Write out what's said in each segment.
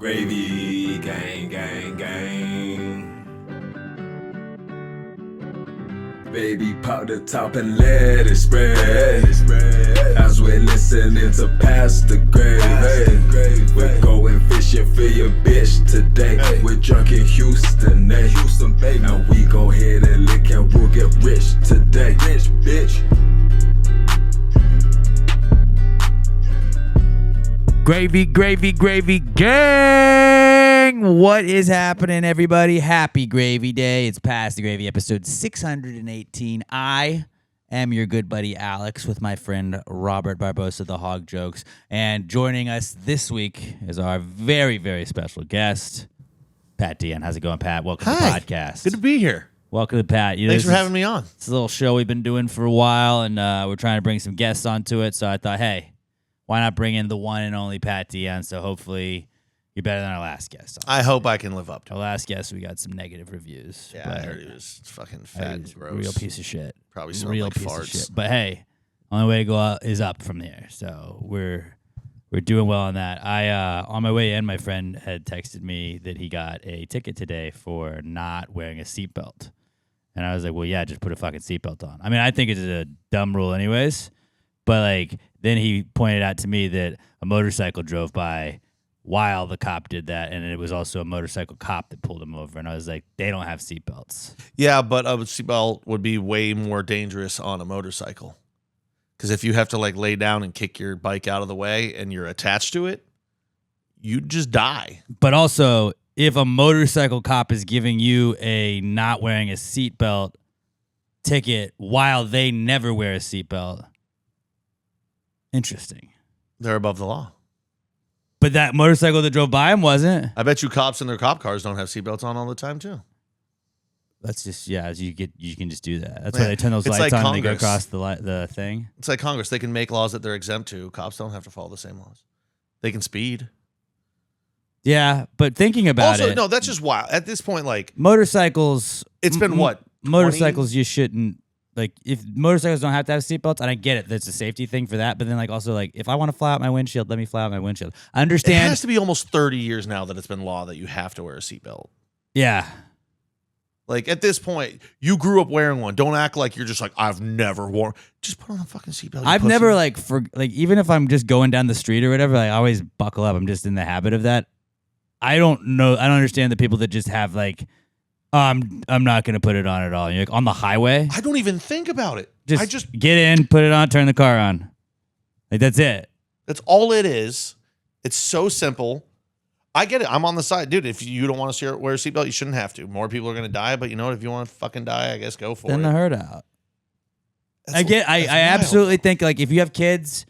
Gravy, gang, gang, gang. Baby, pop the top and let it spread. As we're listening to Pass the Gravy. We're going fishing for your bitch today. We're drunk in Houston, Houston, baby. And we go ahead and lick and we'll get rich today. Rich, bitch. Gravy, gravy, gravy, gang! What is happening, everybody? Happy Gravy Day. It's Past the Gravy, episode 618. I am your good buddy, Alex, with my friend Robert Barbosa, the Hog Jokes. And joining us this week is our very, very special guest, Pat Dean. How's it going, Pat? Welcome to the podcast. Good to be here. Welcome to Pat. Thanks for having me on. It's a little show we've been doing for a while, and we're trying to bring some guests onto it. So I thought, hey, why not bring in the one and only Pat Dean? So hopefully you're better than our last guest. I hope I can live up to it. Our last guest, we got some negative reviews. Yeah, I heard he was fucking fat and gross. Real piece of shit. Probably smelled real like piece farts. Of shit. But hey, only way to go up is up from here. So we're doing well on that. I on my way in, my friend had texted me that he got a ticket today for not wearing a seatbelt. And I was like, well, yeah, just put a fucking seatbelt on. I mean, I think it's a dumb rule anyways. But like, then he pointed out to me that a motorcycle drove by while the cop did that, and it was also a motorcycle cop that pulled him over. And I was like, they don't have seatbelts. Yeah, but a seatbelt would be way more dangerous on a motorcycle. Because if you have to like lay down and kick your bike out of the way and you're attached to it, you'd just die. But also, if a motorcycle cop is giving you a not wearing a seatbelt ticket while they never wear a seatbelt, interesting. They're above the law. But that motorcycle that drove by him wasn't. I bet you cops in their cop cars don't have seatbelts on all the time too. That's just you can just do that. That's why they turn those lights like on and they go Congress. across the thing. It's like Congress. They can make laws that they're exempt to. Cops don't have to follow the same laws. They can speed. Yeah, but thinking about Also, it, no, that's just wild. At this point, like motorcycles. it's been what? Motorcycles, you shouldn't. Like, if motorcycles don't have to have seatbelts, and I get it, that's a safety thing for that. But then, like, also, like, if I want to fly out my windshield, let me fly out my windshield. I It understand. has to be almost 30 years now that it's been law that you have to wear a seatbelt. Yeah. Like, at this point, you grew up wearing one. Don't act like you're just like, I've never worn. Just put on a fucking seatbelt. I've never, even if I'm just going down the street or whatever, like, I always buckle up. I'm just in the habit of that. I don't understand the people that just have, like, I'm not going to put it on at all. And you're like, on the highway? I don't even think about it. I just get in, put it on, turn the car on. Like, that's it. That's all it is. It's so simple. I get it. I'm on the side. Dude, if you don't want to wear a seatbelt, you shouldn't have to. More people are going to die, but you know what? If you want to fucking die, I guess go for Then it. the herd out. That's I absolutely think, like, if you have kids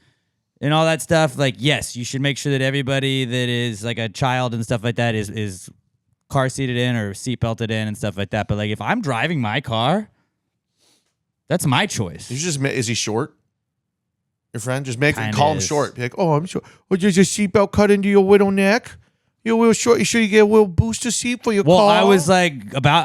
and all that stuff, like, yes, you should make sure that everybody that is, like, a child and stuff like that is car seated in or seat belted in and stuff like that. But, like, if I'm driving my car, that's my choice. Is he short? Your friend? Just Kinda call him is. short. Be like, oh, I'm short. Well, does your seatbelt cut into your little neck? You're a little short. You sure you get a little booster seat for your car? Well, I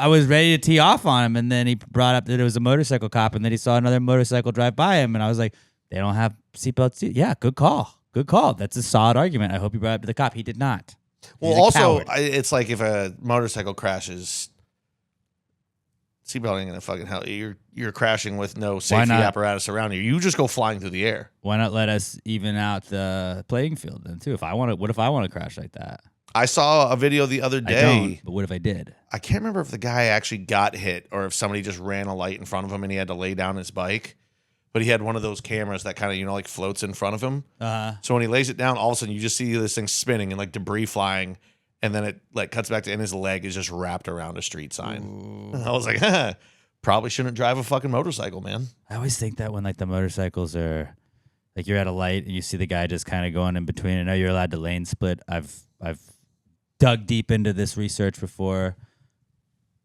was ready to tee off on him, and then he brought up that it was a motorcycle cop, and then he saw another motorcycle drive by him, and I was like, they don't have seatbelts. Yeah, good call. Good call. That's a solid argument. I hope you brought it up to the cop. He did not. Well, He's a also, coward. it's like if a motorcycle crashes, seatbelt ain't gonna fucking help. You're crashing with no safety not? apparatus around you. You just go flying through the air. Why not let us even out the playing field then too? What if I want to crash like that? I saw a video the other I day. don't. But what if I did? I can't remember if the guy actually got hit or if somebody just ran a light in front of him and he had to lay down his bike. But he had one of those cameras that kind of, like floats in front of him. So when he lays it down, all of a sudden you just see this thing spinning and like debris flying. And then it like cuts back to, and his leg is just wrapped around a street sign. I was like, probably shouldn't drive a fucking motorcycle, man. I always think that when like the motorcycles are like you're at a light and you see the guy just kind of going in between. I know you're allowed to lane split. I've dug deep into this research before,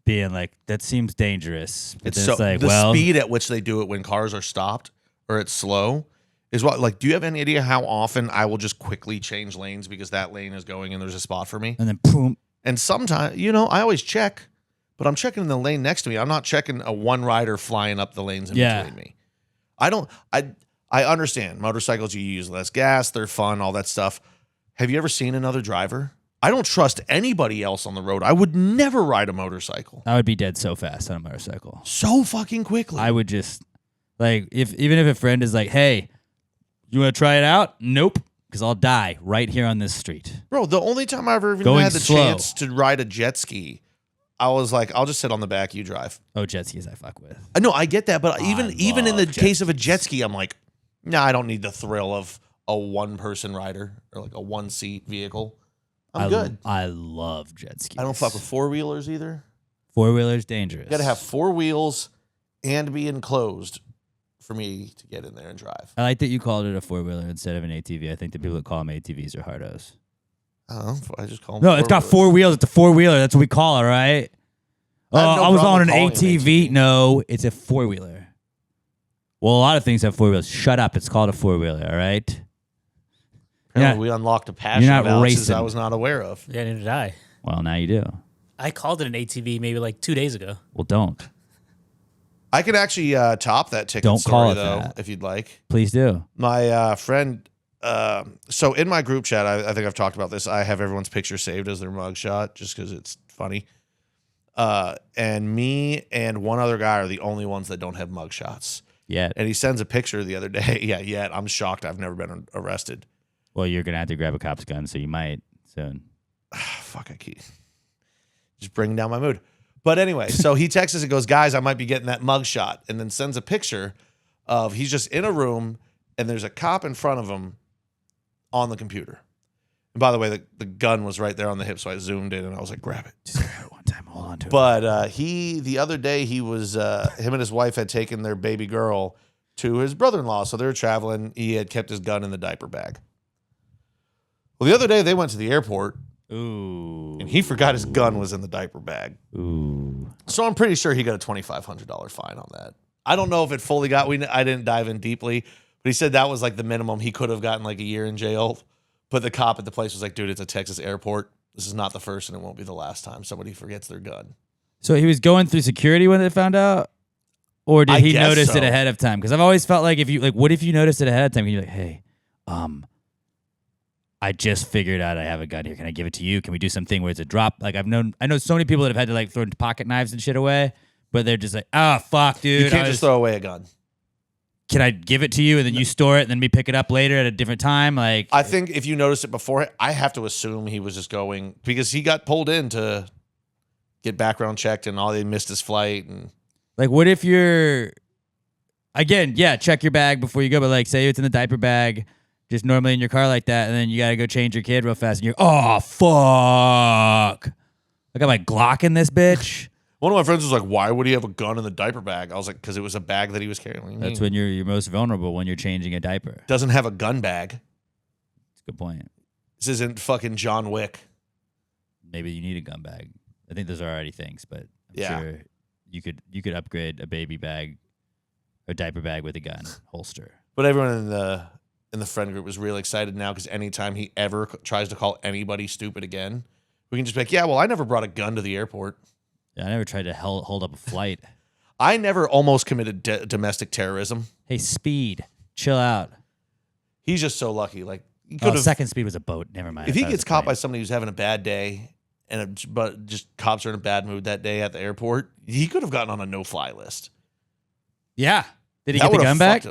being like, that seems dangerous. But then it's like, the speed at which they do it when cars are stopped or it's slow is what, like, do you have any idea how often I will just quickly change lanes because that lane is going and there's a spot for me? and then boom. And sometimes, I always check, but I'm checking in the lane next to me. I'm not checking a one rider flying up the lanes in between me. I understand motorcycles, you use less gas, they're fun, all that stuff. Have you ever seen another driver? I don't trust anybody else on the road. I would never ride a motorcycle. I would be dead so fast on a motorcycle. So fucking quickly. I would just, like, even if a friend is like, hey, you want to try it out? Nope, because I'll die right here on this street. Bro, the only time I ever even Going had the slow. chance to ride a jet ski, I was like, I'll just sit on the back, you drive. Oh, jet skis I fuck with. I know, I get that, but even in the love case jet of a jet ski, I'm like, nah, I don't need the thrill of a one-person rider or like a one-seat vehicle. I'm good. I love jet skis. I don't fuck with four-wheelers either. Four-wheelers dangerous. You got to have 4 wheels and be enclosed for me to get in there and drive. I like that you called it a four-wheeler instead of an ATV. I think the people that call them ATVs are hardos. I just call them No, it's got 4 wheels. It's a four-wheeler. That's what we call it, right? I I was on an calling it ATV. No, it's a four-wheeler. Well, a lot of things have 4 wheels. Shut up. It's called a four-wheeler, all right? Apparently, we unlocked a passion you're not of Alex's racing. I was not aware of. Yeah, neither did I. Well, now you do. I called it an ATV maybe like 2 days ago. Well, don't. I could actually top that ticket Don't story, call it though, that. if you'd like. Please do. My friend, so in my group chat, I think I've talked about this. I have everyone's picture saved as their mugshot just because it's funny. And me and one other guy are the only ones that don't have mugshots. Yet. And he sends a picture the other day. Yeah, yet. I'm shocked I've never been arrested. Well, you're going to have to grab a cop's gun, so you might soon. Fuck, I keep just bringing down my mood. But anyway, so he texts us and goes, guys, I might be getting that mugshot. And then sends a picture of he's just in a room and there's a cop in front of him on the computer. And by the way, the gun was right there on the hip, so I zoomed in and I was like, grab it. Just grab it one time. Hold on to it. But the other day, he was, him and his wife had taken their baby girl to his brother-in-law. So they were traveling. He had kept his gun in the diaper bag. Well, the other day, they went to the airport. Ooh. And he forgot his gun was in the diaper bag. Ooh. So I'm pretty sure he got a $2,500 fine on that. I don't know if it fully got, I didn't dive in deeply, but he said that was like the minimum. He could have gotten like a year in jail. But the cop at the place was like, dude, it's a Texas airport. This is not the first and it won't be the last time somebody forgets their gun. So he was going through security when they found out? Or did he notice it ahead of time? Because I've always felt like what if you noticed it ahead of time? And you're like, hey, I just figured out I have a gun here. Can I give it to you? Can we do something where it's a drop? Like I know so many people that have had to like throw pocket knives and shit away, but they're just like, fuck, dude. You can't just throw away a gun. Can I give it to you and then you store it and then we pick it up later at a different time? Like I think if you noticed it before, I have to assume he was just going because he got pulled in to get background checked and they missed his flight and like what if you're again, yeah, check your bag before you go, but like say it's in the diaper bag. Just normally in your car like that, and then you gotta go change your kid real fast, and you're, oh, fuck. I got my Glock in this bitch. One of my friends was like, why would he have a gun in the diaper bag? I was like, because it was a bag that he was carrying. That's when you're most vulnerable, when you're changing a diaper. Doesn't have a gun bag. That's a good point. This isn't fucking John Wick. Maybe you need a gun bag. I think those are already things, but I'm sure you could upgrade a baby bag or diaper bag with a gun holster. But everyone in the friend group was really excited now because anytime he ever tries to call anybody stupid again, we can just be like, yeah, well, I never brought a gun to the airport. Yeah, I never tried to hold up a flight. I never almost committed domestic terrorism. Hey, Speed, chill out. He's just so lucky. Like he could have. Second Speed was a boat. Never mind. If he gets caught by somebody who's having a bad day but just cops are in a bad mood that day at the airport, he could have gotten on a no-fly list. Yeah. Did he get the gun back?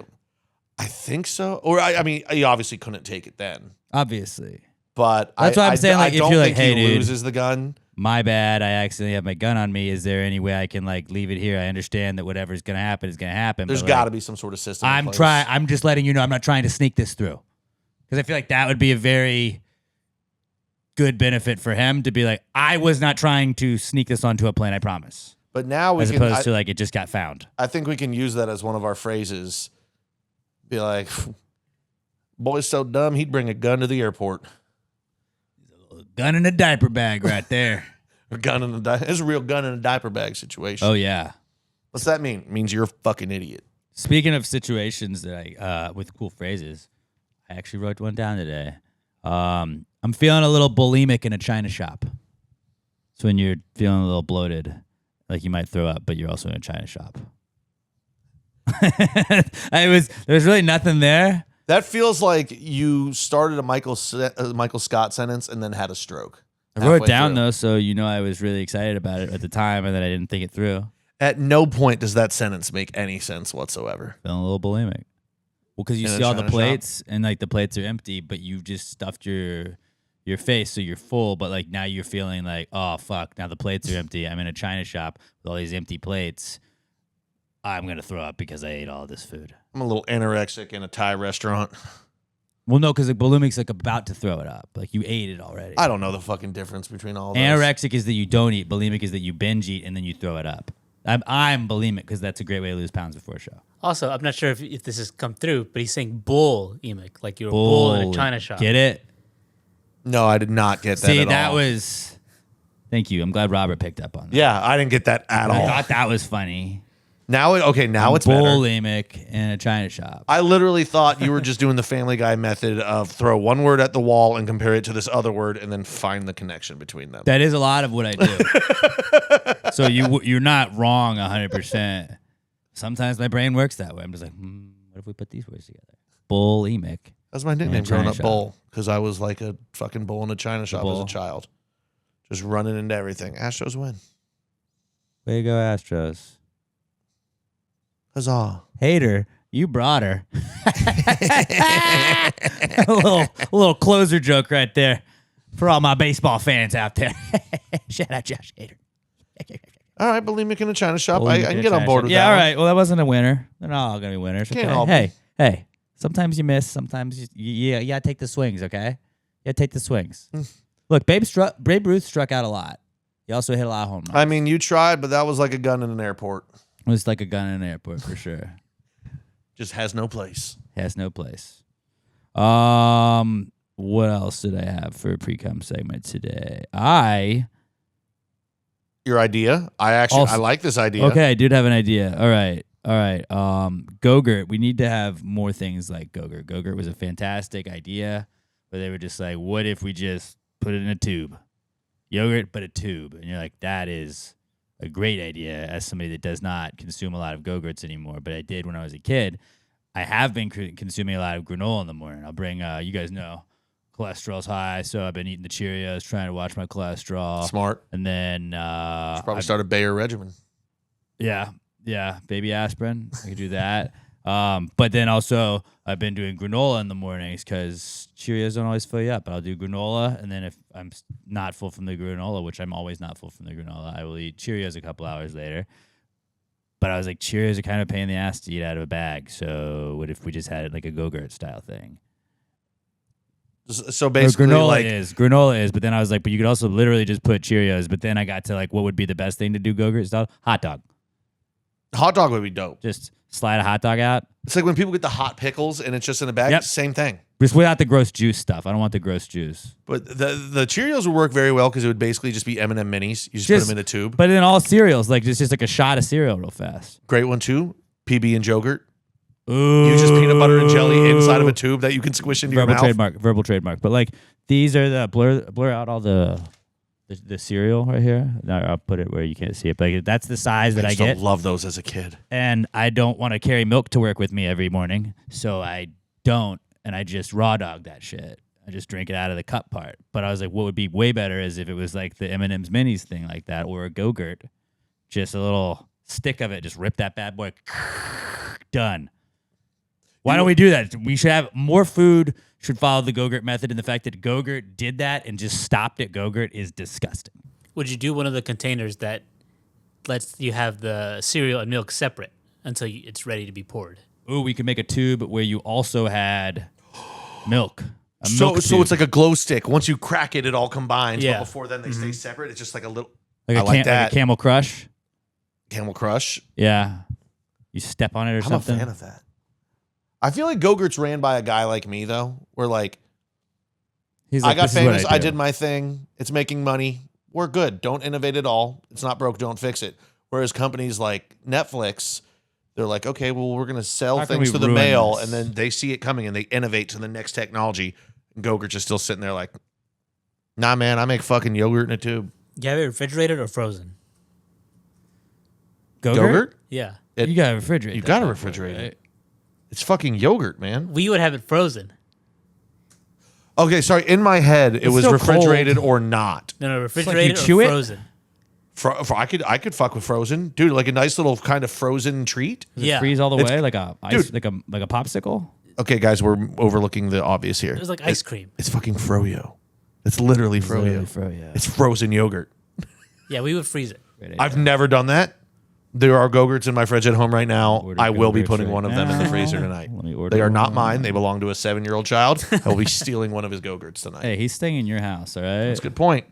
I think so. Or I mean, he obviously couldn't take it then. Obviously. But that's why I'm saying, like, if you're like, hey, he dude, loses the gun. My bad. I accidentally have my gun on me. Is there any way I can like leave it here? I understand that whatever's gonna happen is gonna happen. There's got to be some sort of system. I'm just letting you know I'm not trying to sneak this through because I feel like that would be a very good benefit for him to be like, I was not trying to sneak this onto a plane. I promise. But now as opposed to like it just got found. I think we can use that as one of our phrases. Be like, boy's so dumb he'd bring a gun to the airport. Gun in a diaper bag right there. It's a real gun in a diaper bag situation. Oh, yeah. What's that mean? It means you're a fucking idiot. Speaking of situations that with cool phrases, I actually wrote one down today. I'm feeling a little bulimic in a China shop. It's when you're feeling a little bloated, like you might throw up, but you're also in a China shop. There's really nothing there. That feels like you started a Michael Scott sentence and then had a stroke. I wrote it halfway down through. though, so I was really excited about it at the time, and then I didn't think it through. At no point does that sentence make any sense whatsoever. Feeling a little bulimic. Well, because you In a see all the China shop? plates, and like the plates are empty, but you've just stuffed your face, so you're full. But like now you're feeling like, oh fuck, now the plates are empty. I'm in a China shop with all these empty plates. I'm gonna throw up because I ate all this food. I'm a little anorexic in a Thai restaurant. Well, no, because like bulimic's like about to throw it up. Like you ate it already. I don't know the fucking difference between all those. Anorexic is that you don't eat. Bulimic is that you binge eat and then you throw it up. I'm bulimic because that's a great way to lose pounds before a show. Also, I'm not sure if this has come through, but he's saying bulimic, like you're a bull in a China shop. Get it? No, I did not get that See, at that all. was. Thank you. I'm glad Robert picked up on that. Yeah, I didn't get that at I all. thought that was funny. Now it's better. Bulimic in a China shop. I literally thought you were just doing the Family Guy method of throw one word at the wall and compare it to this other word and then find the connection between them. That is a lot of what I do. So you're not wrong 100%. Sometimes my brain works that way. I'm just like, what if we put these words together? Bulimic. That's my nickname In a China growing up, shop. Bull, because I was like a fucking bull in a China shop as bull. a child. Just running into everything. Astros win. Way to go, Astros. Huzzah. Hater, you brought her. a little closer joke right there for all my baseball fans out there. Shout out Josh Hader. All right, bulimic in a China shop. Bulimic I in can a get on China board shop. with Yeah, that. all one. right. Well, that wasn't a winner. They're not all going to be winners. Can't Okay? help Hey. Sometimes you miss. Sometimes you gotta take the swings, okay? You gotta take the swings. Look, Babe Ruth struck out a lot. He also hit a lot of home runs. I mean, you tried, but that was like a gun in an airport. It was like a gun in an airport for sure. Just has no place. Has no place. What else did I have for a pre-com segment today? Your idea? I like this idea. Okay, I did have an idea. All right. Go-Gurt. We need to have more things like Go-Gurt. Go-Gurt was a fantastic idea, where they were just like, what if we just put it in a tube? Yogurt, but a tube. And you're like, that is a great idea as somebody that does not consume a lot of Go-Gurts anymore. But I did when I was a kid. I have been consuming a lot of granola in the morning. I'll bring, you guys know, cholesterol's high, so I've been eating the Cheerios, trying to watch my cholesterol. Smart. And then Should probably start a Bayer regimen. Yeah, baby aspirin. I could do that. But then also, I've been doing granola in the mornings because Cheerios don't always fill you up. I'll do granola, and then if I'm not full from the granola, which I'm always not full from the granola, I will eat Cheerios a couple hours later. But I was like, Cheerios are kind of a pain in the ass to eat out of a bag. So what if we just had it like a Go-Gurt style thing? So basically, granola is. But then I was like, but you could also literally just put Cheerios. But then I got to like, what would be the best thing to do Go-Gurt style? Hot dog. hot dog would be dope. Just slide a hot dog out. It's like when people get the hot pickles and it's just in a bag. Yep. Same thing. Just without the gross juice stuff. I don't want the gross juice. But the Cheerios would work very well because it would basically just be M&M minis. You just put them in a tube. But in all cereals, like it's just like a shot of cereal real fast. Great one too. PB and yogurt. Ooh. You just peanut butter and jelly inside of a tube that you can squish into your mouth. Verbal trademark. But like these are the blur out all the cereal right here. No, I'll put it where you can't see it. But like, that's the size that I used to get. love those as a kid. And I don't want to carry milk to work with me every morning, so I don't. And I just raw dog that shit. I just drink it out of the cup part. But I was like, what would be way better is if it was like the M&M's minis thing like that, or a Go-Gurt, just a little stick of it, just rip that bad boy, done. Why don't we do that? We should have more food. Should follow the Go-Gurt method, and the fact that Go-Gurt did that and just stopped at Go-Gurt is disgusting. Would you do one of the containers that lets you have the cereal and milk separate until it's ready to be poured? Ooh, we could make a tube where you also had milk. So it's like a glow stick. Once you crack it, it all combines. Yeah. But before then, they stay separate. It's just like a little. like I like that. like a Camel Crush. Camel Crush. Yeah. You step on it or I'm something. a fan of that. I feel like Go-Gurt's ran by a guy like me, though, where like, He's I like, got "This is what famous. do." I did my thing. It's making money. We're good. Don't innovate at all. It's not broke. Don't fix it. Whereas companies like Netflix, they're like, okay, well, we're going to sell How can things we to the ruin mail, this? and then they see it coming and they innovate to the next technology. And Go-Gurt's just still sitting there like, nah, man, I make fucking yogurt in a tube. You have it refrigerated or frozen? Go-Gurt? Yeah. You got to refrigerate. You that got to bad boy, refrigerate right? it. It's fucking yogurt, man. We would have it frozen. Okay, sorry. In my head, it was so refrigerated cold. or not. No, refrigerated chew or it? frozen. I could fuck with frozen, dude. Like a nice little kind of frozen treat. Does Yeah. it freeze all the It's- way like a ice, dude. like a popsicle? Okay, guys, we're overlooking the obvious here. It was like ice cream. It's fucking froyo. It's literally froyo. Froyo. It's frozen yogurt. Yeah, we would freeze it. I've never done that. There are Go-Gurts in my fridge at home right now. Order I will be Go-Gurts putting right one of them in the now. freezer tonight. Let me order They are not one. mine. They belong to a 7-year-old child. I will be stealing one of his Go-Gurts tonight. Hey, he's staying in your house, all right? That's a good point.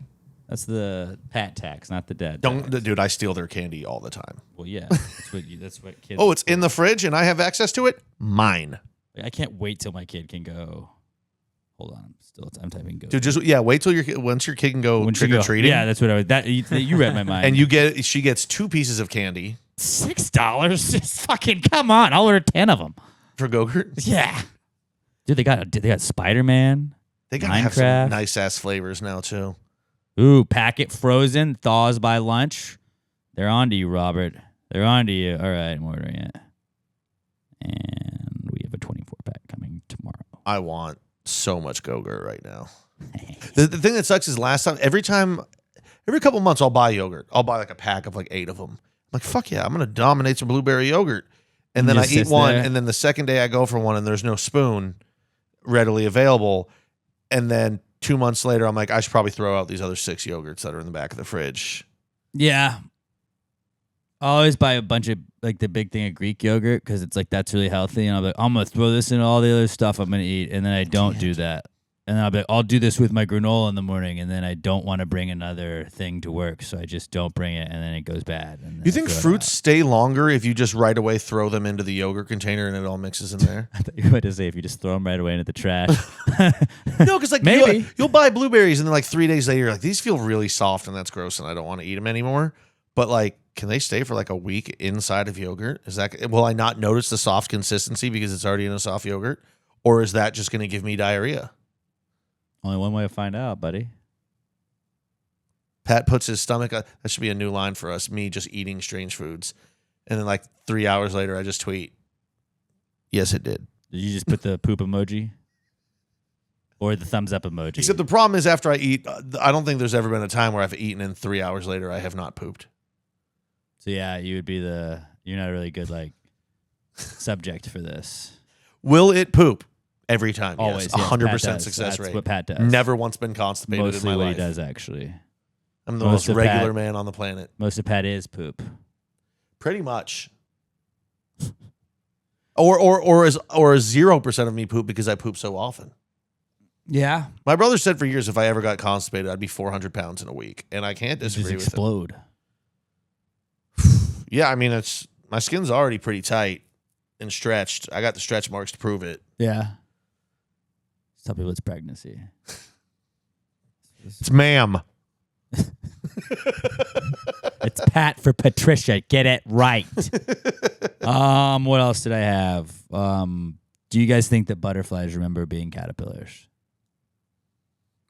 That's the pat tax, not the dad. Don't, tax. dude. I steal their candy all the time. Well, yeah, that's what kids. Oh, it's in the fridge and I have access to it. Mine, I can't wait till my kid can go. Hold on, I'm typing go. dude. Just wait till once your kid can go When she trick or go- treating. Yeah, that's what I was. That you read my mind. and she gets 2 pieces of candy $6. Just fucking come on. I'll order 10 of them. for Go-Gurt. Yeah, dude, they got Spider-Man. They gotta have some Minecraft. nice ass flavors now too. Ooh, packet frozen, thaws by lunch. They're on to you, Robert. They're on to you. All right, I'm ordering it. And we have a 24-pack coming tomorrow. I want so much Go-Gurt right now. The thing that sucks is every couple months I'll buy yogurt. I'll buy like a pack of like 8 of them. I'm like, fuck yeah, I'm gonna dominate some blueberry yogurt. And then I Just eat sits one, there. and then the second day I go for one and there's no spoon readily available. And then 2 months later, I'm like, I should probably throw out these other 6 yogurts that are in the back of the fridge. Yeah. I always buy a bunch of like the big thing of Greek yogurt because it's like that's really healthy, and I'm like, I'm gonna throw this in all the other stuff I'm gonna eat, and then I don't do that, and then I'll be like, I'll do this with my granola in the morning, and then I don't want to bring another thing to work, so I just don't bring it, and then it goes bad. And then You I think throw it fruits out. stay longer if you just right away throw them into the yogurt container and it all mixes in there? I thought you were about to say if you just throw them right away into the trash. No, because like Maybe. you'll buy blueberries and then like 3 days later, you're like, these feel really soft and that's gross and I don't want to eat them anymore. But like, can they stay for like a week inside of yogurt? Will I not notice the soft consistency because it's already in a soft yogurt? Or is that just going to give me diarrhea? Only one way to find out, buddy. Pat puts his stomach, that should be a new line for us, me just eating strange foods. And then like 3 hours later, I just tweet, yes, it did. Did you just put the poop emoji? Or the thumbs up emoji? Except the problem is after I eat, I don't think there's ever been a time where I've eaten and 3 hours later I have not pooped. So yeah, you would be you're not a really good like subject for this. Will it poop? Every time, Always, yes. yes, 100% Pat does. success That's rate. what Pat does. Never once been constipated Mostly in my what life. he does, actually. I'm the Most most of regular Pat- man on the planet. Most of Pat is poop. Pretty much. Or is 0% of me poop because I poop so often. Yeah. My brother said for years if I ever got constipated, I'd be 400 pounds in a week, and I can't Just disagree with him. explode. Yeah, I mean, my skin's already pretty tight and stretched. I got the stretch marks to prove it. Yeah. Just tell people it's pregnancy. It's ma'am. It's Pat for Patricia. Get it right. What else did I have? Do you guys think that butterflies remember being caterpillars?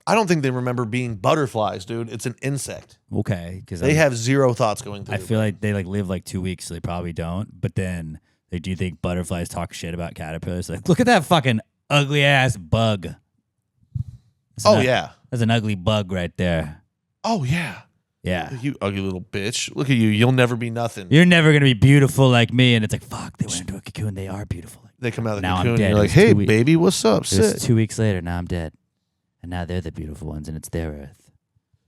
I don't think they remember being butterflies, dude. It's an insect. Okay, because They have zero thoughts going through. I feel like they live like 2 weeks, so they probably don't. But then they do think butterflies talk shit about caterpillars. Like, look at that fucking ugly ass bug. Yeah. That's an ugly bug right there. Oh, yeah. Yeah. You ugly little bitch. Look at you. You'll never be nothing. You're never going to be beautiful like me. And it's like, fuck, they went into a cocoon. They are beautiful. They come out of the Now I'm cocoon and dead. you're It like, was hey, 2 weeks. baby, what's up? It was Sit. 2 weeks later. Now I'm dead. And now they're the beautiful ones, and it's their Earth.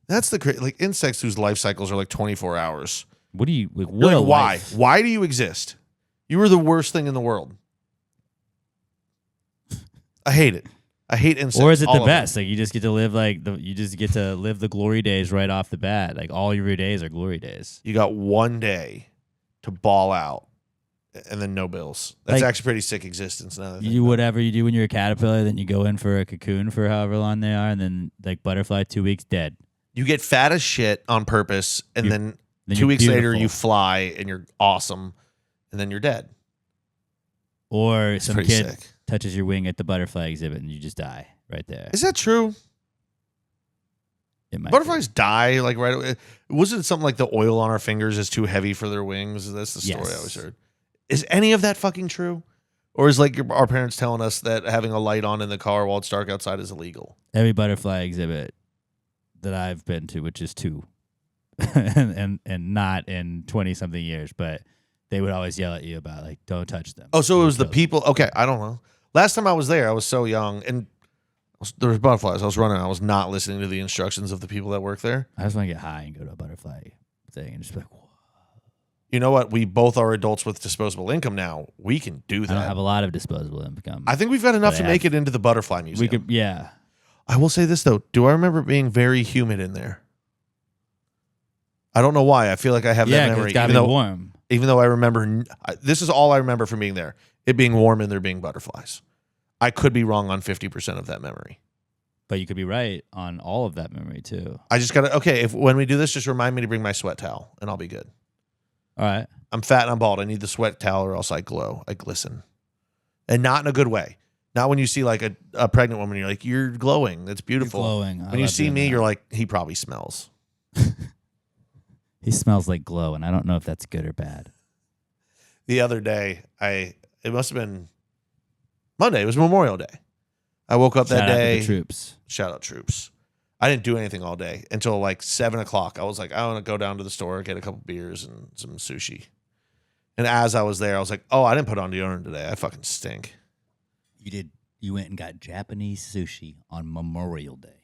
That's like insects whose life cycles are like 24 hours. What do you, like, You're what a like, why? life. Why do you exist? You are the worst thing in the world. I hate it. I hate insects. Or is it all the of best? Like, you just get to live you just get to live the glory days right off the bat. Like, all your days are glory days. them. You got one day to ball out and then no bills. That's Like, actually pretty sick existence now. that I You think do about it. whatever you do when you're a caterpillar, then you go in for a cocoon for however long they are, and then, like, butterfly, 2 weeks, dead. You get fat as shit on purpose, and You- then Then 2 you're weeks later beautiful. you fly and you're awesome, and then you're dead. Or It's some pretty kid sick. touches your wing at the butterfly exhibit, and you just die right there. Is that true? It might Butterflies die like right away. Wasn't it something like the oil on our fingers is too heavy for their wings? That's the story I Yes. always heard. Is any of that fucking true? Or is like our parents telling us that having a light on in the car while it's dark outside is illegal? Every butterfly exhibit that I've been to, which is 2, and not in 20-something years, but they would always yell at you about, like, don't touch them. Oh, so it was the people. Okay, I don't know. Last time I was there, I was so young, and there was butterflies. I was running. I was not listening to the instructions of the people that work there. I just want to get high and go to a butterfly thing and just be like, whoa. You know what? We both are adults with disposable income now. We can do that. I don't have a lot of disposable income. I think we've got enough to make it into the butterfly museum. We could, yeah. I will say this, though. Do I remember it being very humid in there? I don't know why. I feel like I have that memory. It's got to be warm. Even though I remember, this is all I remember from being there. It being warm and there being butterflies. I could be wrong on 50% of that memory. But you could be right on all of that memory, too. I just got to, okay, when we do this, just remind me to bring my sweat towel, and I'll be good. All right. I'm fat and I'm bald. I need the sweat towel or else I glow. I glisten. And not in a good way. Not when you see like a pregnant woman, you're like, you're glowing. That's beautiful. You're glowing. When you see me, you're like, he probably smells. He smells like glow, and I don't know if that's good or bad. The other day, it must have been Monday. It was Memorial Day. I woke up that day. Shout out to the troops. Shout out troops. I didn't do anything all day until like 7 o'clock. I was like, I want to go down to the store, get a couple beers and some sushi. And as I was there, I was like, oh, I didn't put on deodorant today. I fucking stink. You did. You went and got Japanese sushi on Memorial Day.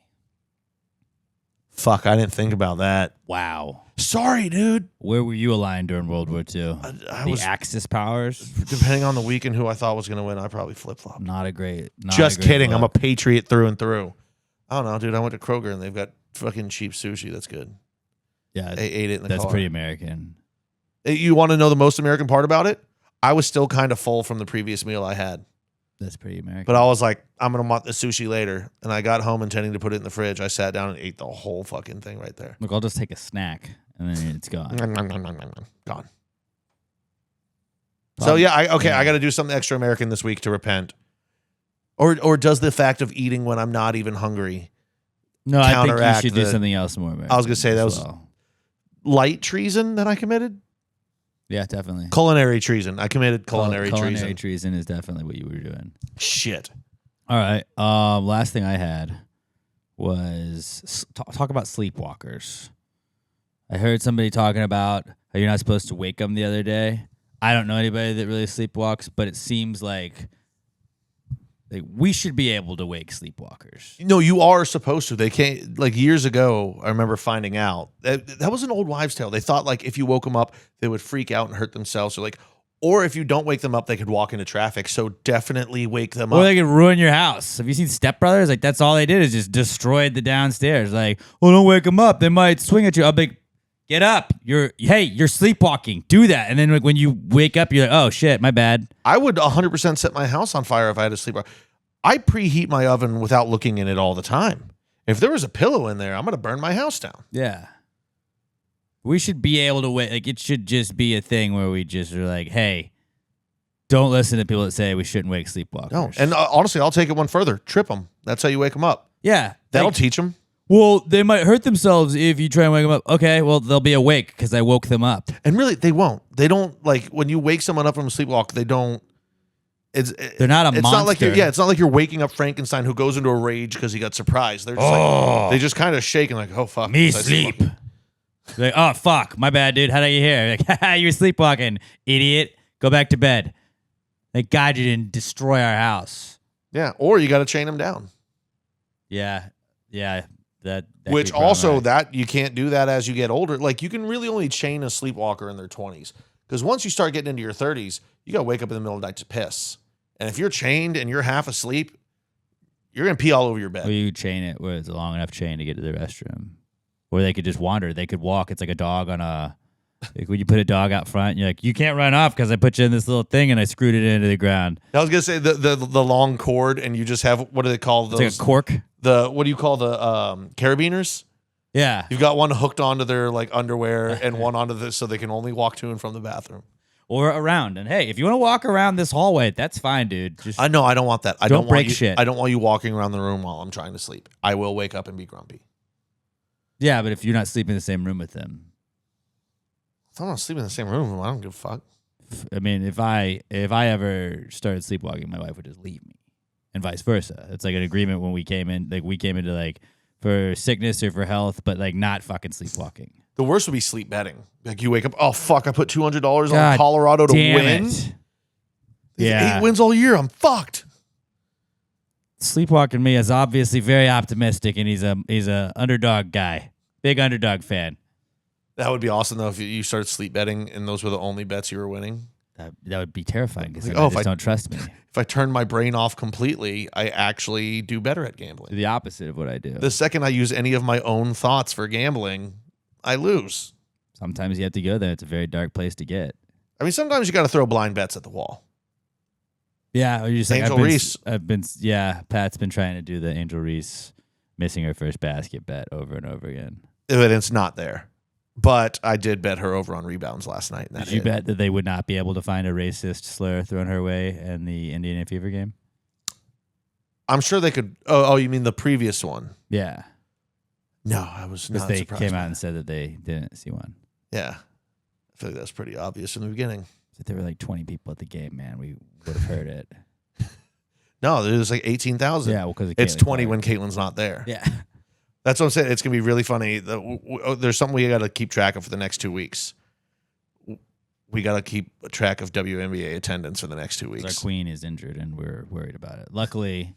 Fuck, I didn't think about that. Wow. Sorry, dude. Where were you aligned during World War II? I the was, Axis powers? depending on the week and who I thought was going to win, I probably flip-flopped. Not a great. Just kidding. I'm a patriot through and through. I don't know, dude. I went to Kroger and they've got fucking cheap sushi. That's good. Yeah. I ate it in the car. That's pretty American. You want to know the most American part about it? I was still kind of full from the previous meal I had. That's pretty American. But I was like, I'm going to want the sushi later. And I got home intending to put it in the fridge. I sat down and ate the whole fucking thing right there. Look, I'll just take a snack and then it's gone. Gone. So yeah, I got to do something extra American this week to repent. Or does the fact of eating when I'm not even hungry? No, I think you counteract should do something else more American. I was going to say that was well. Light treason that I committed. Yeah, definitely. Culinary treason. I committed culinary treason. Culinary treason is definitely what you were doing. Shit. All right. Last thing I had was talk about sleepwalkers. I heard somebody talking about how you're not supposed to wake them the other day. I don't know anybody that really sleepwalks, but it seems like we should be able to wake sleepwalkers. No, you are supposed to. They can't. Like years ago, I remember finding out that was an old wives' tale. They thought like if you woke them up, they would freak out and hurt themselves. Or if you don't wake them up, they could walk into traffic. So definitely wake them up. Or they could ruin your house. Have you seen Step Brothers? Like that's all they did is just destroyed the downstairs. Like, oh, don't wake them up. They might swing at you. I'll be like, get up. You're sleepwalking. Do that. And then like when you wake up, you're like, oh shit, my bad. I would 100% set my house on fire if I had to sleep. I preheat my oven without looking in it all the time. If there was a pillow in there, I'm going to burn my house down. Yeah. We should be able to wait. Like, it should just be a thing where we just are like, hey, don't listen to people that say we shouldn't wake sleepwalkers. No. And honestly, I'll take it one further. Trip them. That's how you wake them up. Yeah. That'll teach them. Well, they might hurt themselves if you try and wake them up. Okay, well, they'll be awake because I woke them up. And really, they won't. They don't, like, when you wake someone up from a sleepwalk, they don't. They're not a monster. Not like it's not like you're waking up Frankenstein who goes into a rage because he got surprised. They're just like, they just kind of shaking like, oh fuck, me sleep. Like, oh fuck, my bad, dude. How did you hear? Like, haha, you're sleepwalking, idiot. Go back to bed. Thank God you didn't destroy our house. Yeah, or you got to chain them down. Yeah. That which also that you can't do that as you get older. Like you can really only chain a sleepwalker in their 20s because once you start getting into your 30s, you got to wake up in the middle of the night to piss. And if you're chained and you're half asleep, you're going to pee all over your bed. Or you chain it where it's a long enough chain to get to the restroom. Or they could just wander. They could walk. It's like a dog on a... Like when you put a dog out front, you're like, you can't run off because I put you in this little thing and I screwed it into the ground. I was going to say the long cord and you just have... What do they call those? It's like a cork. What do you call the carabiners? Yeah. You've got one hooked onto their like underwear and one onto this so they can only walk to and from the bathroom. Or around. And hey, if you want to walk around this hallway, that's fine, dude. Just I know, I don't want that. I don't break want shit. I don't want you walking around the room while I'm trying to sleep. I will wake up and be grumpy. Yeah, but if you're not sleeping in the same room with them. If I'm not sleeping in the same room with them, I don't give a fuck. I mean, if I ever started sleepwalking, my wife would just leave me, and vice versa. It's like an agreement when we came into like for sickness or for health, but like not fucking sleepwalking. The worst would be sleep betting. Like you wake up, oh fuck, I put $200 on God Colorado to damn win. it. They have Yeah. 8 wins all year. I'm fucked. Sleepwalking me is obviously very optimistic, and he's a underdog guy, big underdog fan. That would be awesome though if you started sleep betting and those were the only bets you were winning. That would be terrifying because Like, I if just don't trust me. If I turn my brain off completely, I actually do better at gambling. The opposite of what I do. The second I use any of my own thoughts for gambling, I lose. Sometimes you have to go there. It's a very dark place to get. I mean, sometimes you got to throw blind bets at the wall. Yeah, or you just like, Angel Reese. Pat's been trying to do the Angel Reese missing her first basket bet over and over again. Evidence not there. But I did bet her over on rebounds last night. And that Did you hit. bet that they would not be able to find a racist slur thrown her way in the Indiana Fever game? I'm sure they could. Oh, you mean the previous one? Yeah. No, I was Because not they surprised. came by out and that. said that they didn't see one. Yeah. I feel like that's pretty obvious in the beginning. If there were like 20 people at the game, man, we would have heard it. No, there's like 18,000. Yeah, well, because It's 20 when Caitlin's not there. Yeah. That's what I'm saying. It's going to be really funny. There's something we got to keep track of for the next 2 weeks. We got to keep track of WNBA attendance for the next 2 Our weeks. queen is injured, and we're worried about it. Luckily,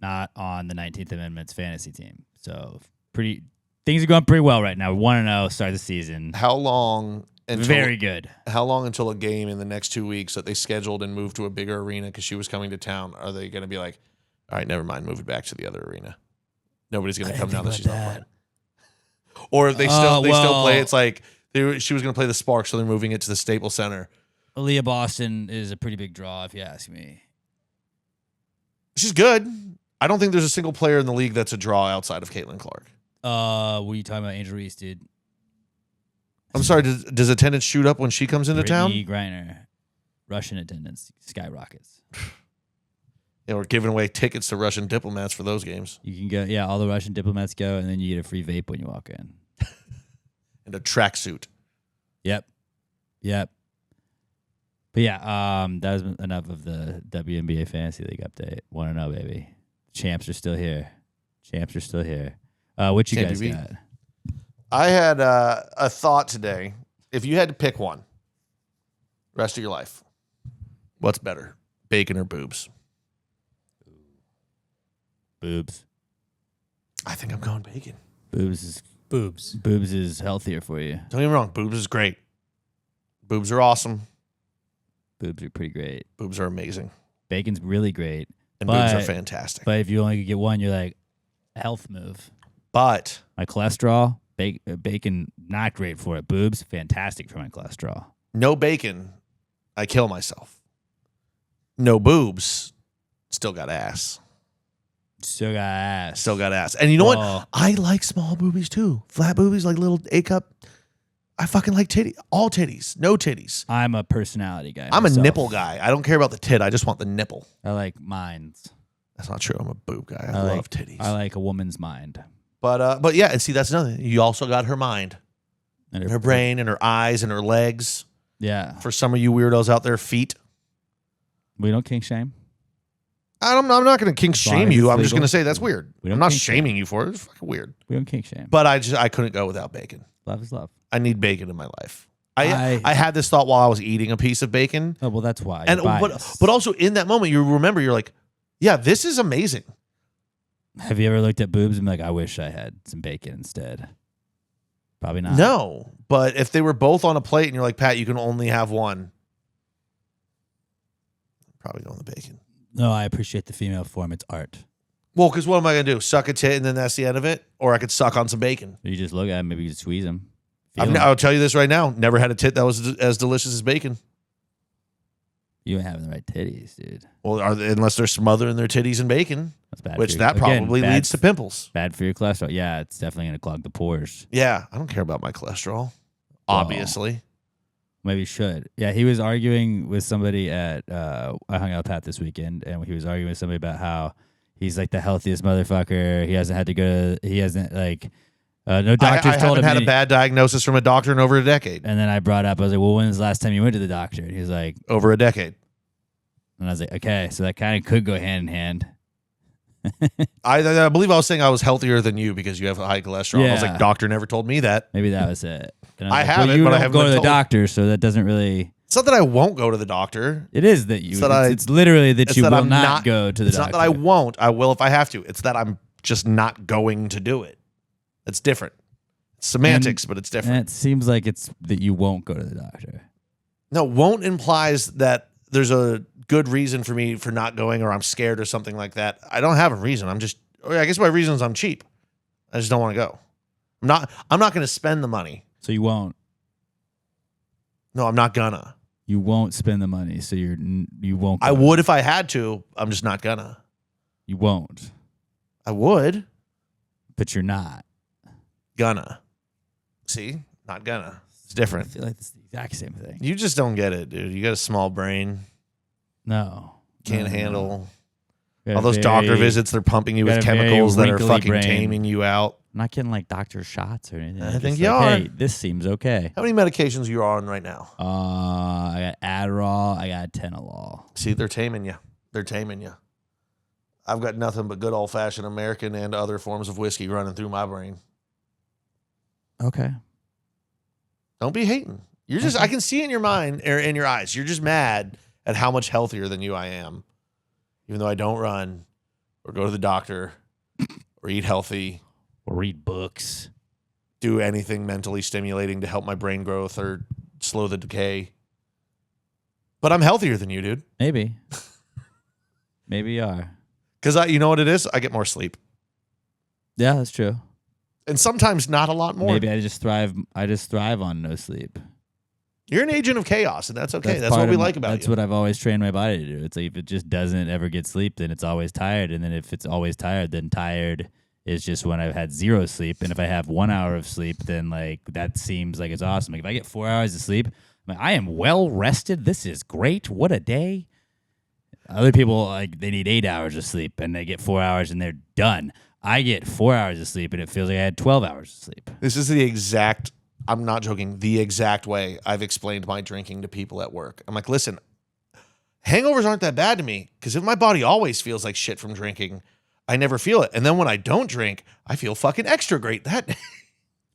not on the 19th Amendment's fantasy team. So things are going pretty well right now. 1-0, start the season. How long until Very good. How long until a game in the next 2 weeks that they scheduled and moved to a bigger arena because she was coming to town? Are they going to be like, all right, never mind, move it back to the other arena? Nobody's going to come down that she's not playing. Or if they still play, it's like she was going to play the Sparks, so they're moving it to the Staples Center. Aaliyah Boston is a pretty big draw, if you ask me. She's good. I don't think there's a single player in the league that's a draw outside of Caitlin Clark. What are you talking about? Angel Reese, dude. I'm sorry, does attendance shoot up when she comes into town? Brittany Griner, Russian attendance skyrockets. Yeah, we're giving away tickets to Russian diplomats for those games. You can go, yeah, all the Russian diplomats go, and then you get a free vape when you walk in. And a tracksuit. Yep. But yeah, that was enough of the WNBA Fantasy League update. 1-0, baby. Champs are still here. What you Can't guys be beat. got? I had a thought today. If you had to pick one, rest of your life, what's better, bacon or boobs? Boobs. I think I'm going bacon. Boobs is healthier for you. Don't get me wrong, boobs is great. Boobs are awesome. Boobs are pretty great. Boobs are amazing. Bacon's really great. And boobs are fantastic. But if you only could get one, you're like, health move. But My cholesterol, bacon, not great for it. Boobs, fantastic for my cholesterol. no bacon, I kill myself. No boobs, still got ass. Still got ass. Still got ass. And you know Well- what? I like small boobies too. Flat boobies, like little A-cup. I fucking like titties. All titties. No titties. I'm a personality guy. I'm a myself. nipple guy. I don't care about the tit. I just want the nipple. I like minds. That's not true. I'm a boob guy. I love titties. I like a woman's mind. But yeah, and see, that's another thing. You also got her mind, And her brain, and her eyes, and her legs. Yeah. For some of you weirdos out there, feet. We don't kink shame. I'm not going to kink shame as you. it's I'm just legal. going to say that's weird. We don't I'm not kink shame. shaming you for it. It's fucking weird. We don't kink shame. But I couldn't go without bacon. Love is love. I need bacon in my life. I had this thought while I was eating a piece of bacon. Oh, well, that's why. And but also in that moment, you remember, you're like, yeah, this is amazing. Have you ever looked at boobs and been like, I wish I had some bacon instead? Probably not. No, but if they were both on a plate and you're like, Pat, you can only have one. Probably going the bacon. No, I appreciate the female form. It's art. Well, because what am I going to do? Suck a tit and then that's the end of it? Or I could suck on some bacon. You just look at him, maybe you squeeze him. I'll tell you this right now. Never had a tit that was as delicious as bacon. You ain't having the right titties, dude. Well, unless they're smothering their titties in bacon, That's bad. which for that probably leads to pimples. Bad for your cholesterol. Yeah, it's definitely going to clog the pores. Yeah, I don't care about my cholesterol. Obviously. Maybe you should. Yeah, he was arguing with somebody at, I hung out with Pat this weekend, and he was arguing with somebody about how he's like the healthiest motherfucker. He hasn't No doctors I told haven't him. had a bad diagnosis from a doctor in over a decade. And then I brought up, I was like, well, when was the last time you went to the doctor? And he was like, Over a decade. and I was like, okay, so that kind of could go hand in hand. I believe I was saying I was healthier than you because you have high cholesterol. I was Yeah. like, doctor never told me that. Maybe that was it. And I was like, have well, it, you but I don't haven't go to been the told. doctor, so that doesn't really. It's not that I won't go to the doctor. It is that you. It's that It's literally that It's you that will I'm not go to the It's doctor. not that I won't. I will if I have to. It's that I'm just not going to do it. It's different. It's semantics, but it's different. And it seems like it's that you won't go to the doctor. No, won't implies that there's a good reason for me for not going, or I'm scared or something like that. I don't have a reason. I guess my reason is I'm cheap. I just don't want to go. I'm not going to spend the money. So you won't. No, I'm not gonna. You won't spend the money, so you won't. I go. would if I had to. I'm just not gonna. You won't, I would. but you're not. Gonna. See? Not gonna. It's I different. feel like it's the exact same thing. You just don't get it, dude. You got a small brain. No, Can't No. handle You got all a those doctor very- visits. They're pumping you got with a very chemicals that are wrinkly fucking brain. taming you out. I'm not getting like doctor shots or anything. I I'm think just you like, are. Hey, this seems okay. How many medications are you on right now? I got Adderall. I got Tenolol. See, they're taming you. They're taming you. I've got nothing but good old fashioned American and other forms of whiskey running through my brain. Okay. Don't be hating. You're just, I can see in your mind or in your eyes, you're just mad at how much healthier than you I am. Even though I don't run or go to the doctor or eat healthy, Or read books. do anything mentally stimulating to help my brain growth or slow the decay. But I'm healthier than you, dude. Maybe. Maybe you are. Because you know what it is? I get more sleep. Yeah, that's true. And sometimes not a lot more. Maybe I just thrive on no sleep. You're an agent of chaos, and that's okay. That's part what we of- like about That's you. what I've always trained my body to do. It's like if it just doesn't ever get sleep, then it's always tired. And then if it's always tired, then tired is just when I've had zero sleep. And if I have 1 hour of sleep, then like that seems like it's awesome. Like if I get 4 hours of sleep, I'm like, I am well rested. This is great. What a day. Other people like they need 8 hours of sleep and they get 4 hours and they're done. I get 4 hours of sleep and it feels like I had 12 hours of sleep. This is the exact, I'm not joking, the exact way I've explained my drinking to people at work. I'm like, listen, hangovers aren't that bad to me because if my body always feels like shit from drinking, I never feel it. And then when I don't drink, I feel fucking extra great that day.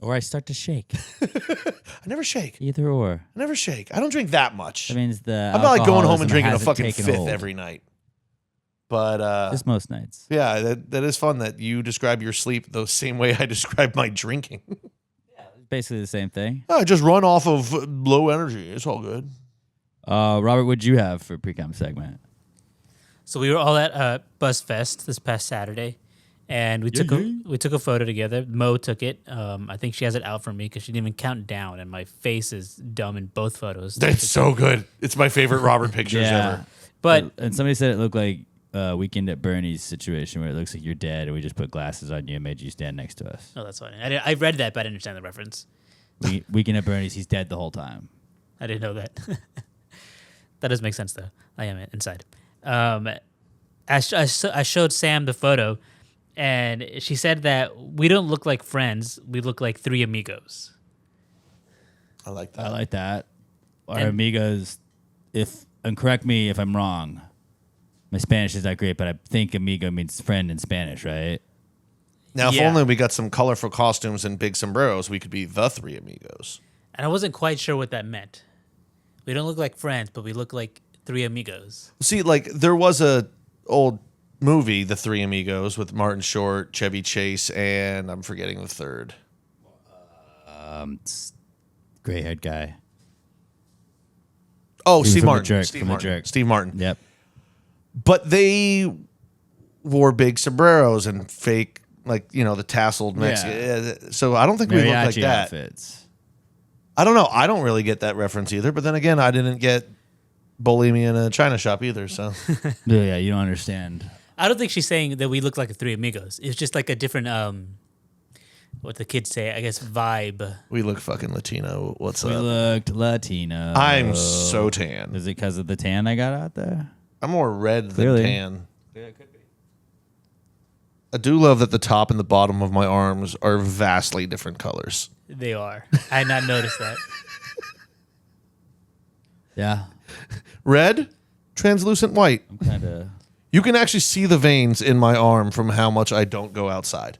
Or I start to shake. I never shake. Either or. I never shake. I don't drink that much. That means the I'm not like going home alcoholism and drinking a hasn't fucking taken fifth hold. every night. But Just most nights. yeah, that is fun that you describe your sleep the same way I describe my drinking. Basically the same thing. I just run off of low energy. It's all good. Robert, what'd you have for Precome segment? So we were all at BuzzFest this past Saturday, and we took a photo together. Mo took it. I think she has it out for me because she didn't even count down, and my face is dumb in both photos. That's so good. It's my favorite Robert pictures ever. But And somebody said it looked like Weekend at Bernie's situation where it looks like you're dead and we just put glasses on you and made you stand next to us. oh, that's funny. I read that, but I didn't understand the reference. Weekend at Bernie's, he's dead the whole time. I didn't know that. That does make sense though. I am inside. I showed Sam the photo, and she said that we don't look like friends. We look like three amigos. I like that. I like that. Our And- amigos, and correct me if I'm wrong, my Spanish is not great, but I think amigo means friend in Spanish, right? Now, if Yeah. only we got some colorful costumes and big sombreros, we could be the three amigos. And I wasn't quite sure what that meant. We don't look like friends, but we look like three amigos. See, like there was a old movie, The Three Amigos, with Martin Short, Chevy Chase, and I'm forgetting the third. Gray-haired guy. Oh, was Steve from The Martin. Jerk, Steve from The Martin. Jerk. Steve Martin. Yep. But they wore big sombreros and fake, like, you know, the tasseled Mexican. So I don't think we look like Mariachi that. outfits. I don't know. I don't really get that reference either. But then again, I didn't get bulimia in a China shop either. So Yeah, you don't understand. I don't think she's saying that we look like three amigos. It's just like a different, what the kids say, I guess, vibe. we look fucking Latino. What's We up? looked Latino. I'm so tan. Is it because of the tan I got out there? I'm more red Clearly. than tan. Yeah, it could be. I do love that the top and the bottom of my arms are vastly different colors. They are. I had not noticed that. Yeah. Red, translucent white. I'm kind of. You can actually see the veins in my arm from how much I don't go outside.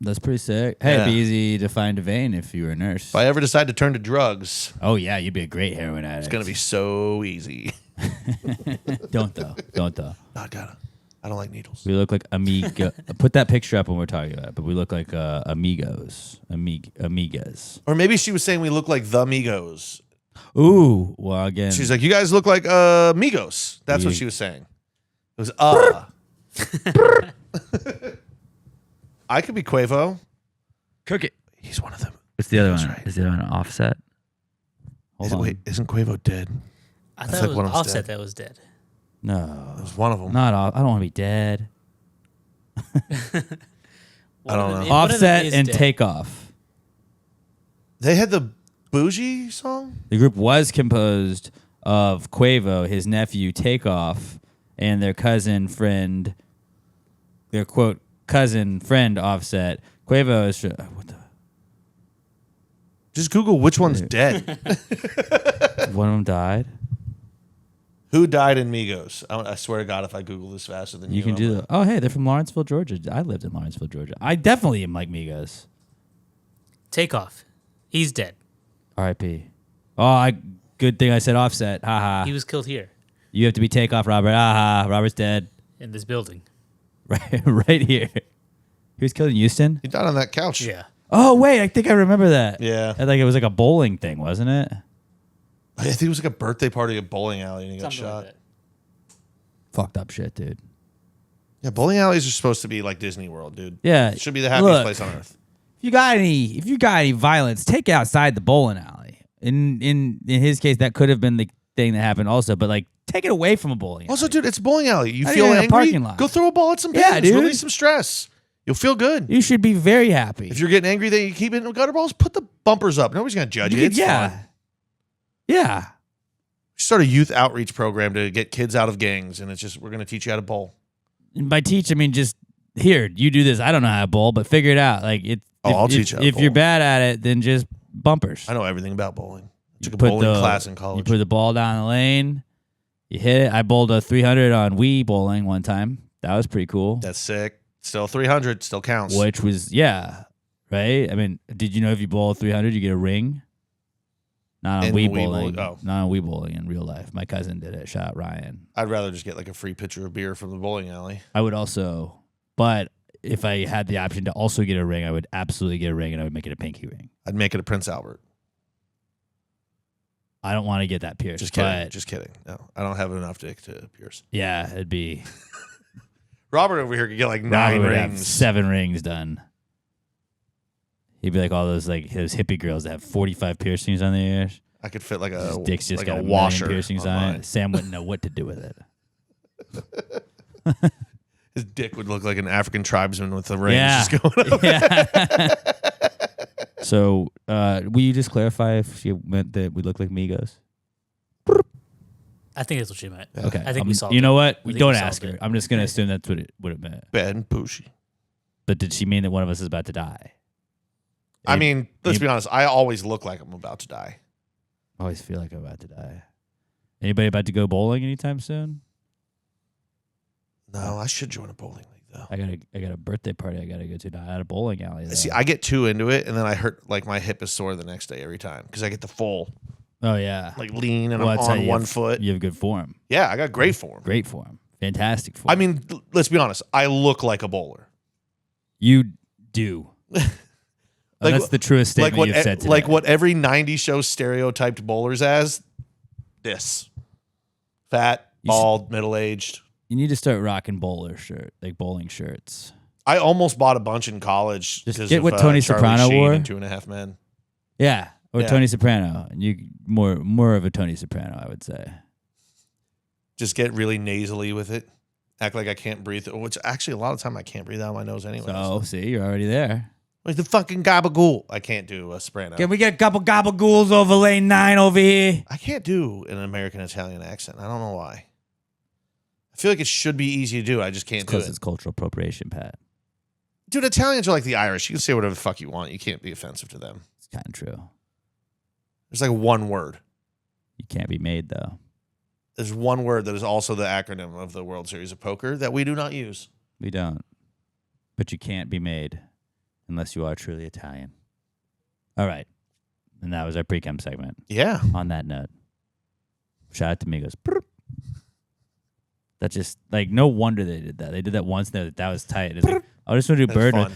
That's pretty sick. Hey, Yeah. it'd be easy to find a vein if you were a nurse. If I ever decide to turn to drugs, Oh yeah, you'd be a great heroin addict. it's going to be so easy. Don't though. Don't though. Not gonna. I don't like needles. We look like amigo. Put that picture up when we're talking about it. But we look like amigos, amigas. Or maybe she was saying we look like the Migos. Ooh, well again. She's like, you guys look like Migos. That's what she was saying. It was I could be Quavo. cook it. He's one of them. What's the other That's one? right. Is the other one Offset? Hold on. Wait, isn't Quavo dead? I That's thought like it one was of them's Offset dead. that was dead. No, It was one of them. not off. I don't want to be dead. I don't know. Offset and Takeoff. They had the Bougie song? The group was composed of Quavo, his nephew Takeoff, and their cousin friend. Their quote cousin friend Offset. Quavo is what the. Just Google which one's dead. One of them died. Who died in Migos? I swear to God, if I Google this faster than you, You can do that. Oh, hey, they're from Lawrenceville, Georgia. I lived in Lawrenceville, Georgia. I definitely am like Migos. Takeoff. He's dead. R.I.P. Oh, good thing I said Offset. Haha. He was killed here You have to be Takeoff, Robert. Haha. Robert's dead. in this building. Right here. He was killed in Houston? He died on that couch. Yeah. Oh, wait. I think I remember that. Yeah. I think it was like a bowling thing, wasn't it? I think it was like a birthday party at bowling alley and he got Something shot. like that. Fucked up shit, dude. Yeah, bowling alleys are supposed to be like Disney World, dude. Yeah. It should be the happiest Look, place on earth. If you got any violence, take it outside the bowling alley. In his case, that could have been the thing that happened also, but like take it away from a bowling alley. Also, dude, it's a bowling alley. You I feel think in a angry? parking lot. Go throw a ball at some Yeah, pins. dude. Release some stress. You'll feel good. You should be very happy. If you're getting angry that you keep hitting gutter balls, put the bumpers up. Nobody's going to judge you. It's yeah. fun. Yeah. Start a youth outreach program to get kids out of gangs, and it's just, we're going to teach you how to bowl. And by teach, I mean just here, you do this. I don't know how to bowl, but figure it out. Like I'll teach you how to If you're bowl. bad at it, then just bumpers. I know everything about bowling. I took a Put bowling the- class in You college. put the ball down the lane, you hit it. I bowled a 300 on Wii bowling one time. That was pretty cool. That's sick. Still 300. Still counts. Which was, yeah, right? I mean, did you know if you bowl 300, you get a ring? Not on In Wii Wii bowling. bowling, oh. Not on Wii bowling in real life. My cousin did it. Shout out Ryan. I'd rather just get like a free pitcher of beer from the bowling alley. I would also, but if I had the option to also get a ring, I would absolutely get a ring and I would make it a pinky ring. I'd make it a Prince Albert. I don't want to get that pierced. Just kidding. But Just kidding. No, I don't have enough dick to pierce. yeah, it'd be Robert over here could get like Robert 9 would have rings. 7 rings done. He'd be like all those hippie girls that have 45 piercings on their ears. I could fit like His a dick's just like got a a washer million piercings on on mine. it. Sam wouldn't know what to do with it. His dick would look like an African tribesman with the rings Yeah. just going up. Yeah. So, will you just clarify if she meant that we look like Migos? I think that's what she meant. Okay. I think we solved You know it. what? I We think don't we ask solved her. it. I'm just going to assume that's what it meant. Bad and bushy. But did she mean that one of us is about to die? I mean, let's be honest. I always look like I'm about to die. I always feel like I'm about to die. Anybody about to go bowling anytime soon? No, I should join a bowling league though. I got a birthday party I got to go to. Not at a bowling alley. Though. See, I get too into it, and then I hurt like my hip is sore the next day every time because I get the full Oh yeah. like lean and Well, I'm that's how on you one have- foot. You have good form. Yeah, I got great form. Great form. Fantastic form. I mean, let's be honest. I look like a bowler. you do. Like- that's the truest statement Like you've said today. like what every 90s show stereotyped bowlers as. This. Fat, bald, middle-aged. You need to start rocking bowling shirts. I almost bought a bunch in college. Just 'cause get of, what Tony Charlie Soprano Sheen wore. and 2.5 Men. Yeah, or Yeah. Tony Soprano. And you more of a Tony Soprano, I would say. Just get really nasally with it. Act like I can't breathe. Which actually a lot of time I can't breathe out my nose anyway. So see, you're already there. Like the fucking gabagool. I can't do a soprano. Can we get a couple gabagools over lane 9 over here? I can't do an American Italian accent. I don't know why. I feel like it should be easy to do. I just can't do Because it. it's cultural appropriation, Pat. Dude, Italians are like the Irish. You can say whatever the fuck you want. You can't be offensive to them. It's kind of true. There's like one word. You can't be made, though. There's one word that is also the acronym of the World Series of Poker that we do not use. We don't. But you can't be made unless you are truly Italian. All right. And that was our Precome segment. Yeah. On that note, shout out to Migos. That just, like, no wonder they did that. They did that once. That was tight. It's like, I just want to do bird. Fun.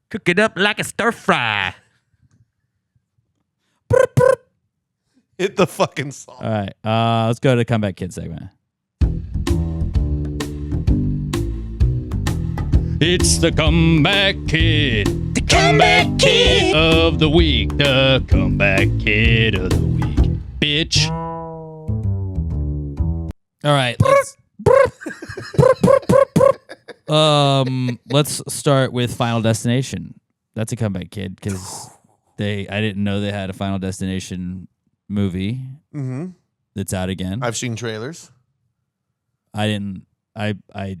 Cook it up like a stir fry. Hit the fucking song. All right. Let's go to the Comeback Kid segment. It's the Comeback Kid. The Comeback Kid of the week. The Comeback Kid of the week. Bitch. All right. Let's start with Final Destination. That's a Comeback Kid because I didn't know they had a Final Destination movie that's out again. I've seen trailers. I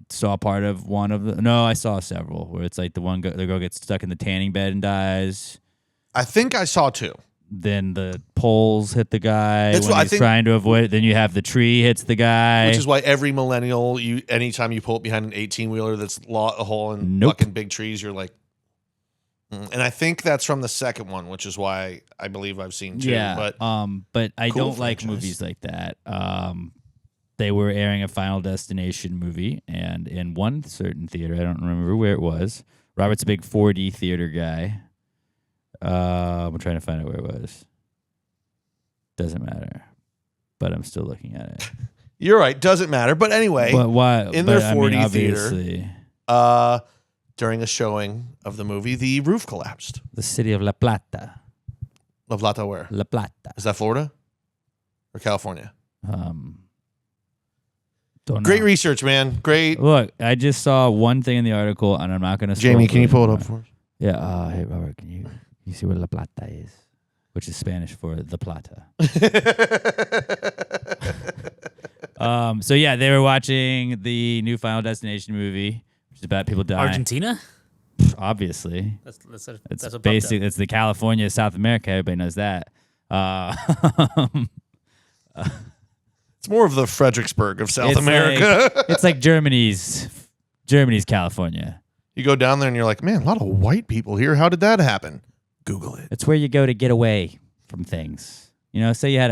saw part of one of the. No, I saw several where it's like the girl gets stuck in the tanning bed and dies. I think I saw 2. Then the poles hit the guy That's when what I he's think- trying to avoid it. Then you have the tree hits the guy. Which is why every millennial, anytime you pull up behind an 18-wheeler that's a hole in Nope. fucking big trees, you're like, And I think that's from the second one, which is why I believe I've seen 2. Yeah, But I cool don't like franchise. movies like that. They were airing a Final Destination movie, and in one certain theater, I don't remember where it was. Robert's a big 4D theater guy. I'm trying to find out where it was. Doesn't matter, but I'm still looking at it. you're right, doesn't matter. But anyway, But why? in their but, I mean, 4D theater. obviously, during a showing of the movie, the roof collapsed. the city of La Plata. La Plata where? La Plata. Is that Florida or California? Don't know. Great research, man. Great. Look, I just saw one thing in the article, and I'm not going to. Jamie, can you pull it up for us? Yeah. Hey, Robert, can you see where La Plata is? Which is Spanish for the Plata. So yeah, they were watching the new Final Destination movie, which is about people dying. Argentina? Obviously, That's it's what basically it's the California, South America. Everybody knows that. It's more of the Fredericksburg of South It's America. It's like Germany's California. You go down there and you're like, man, a lot of white people here. How did that happen? Google it. It's where you go to get away from things. You know, say you had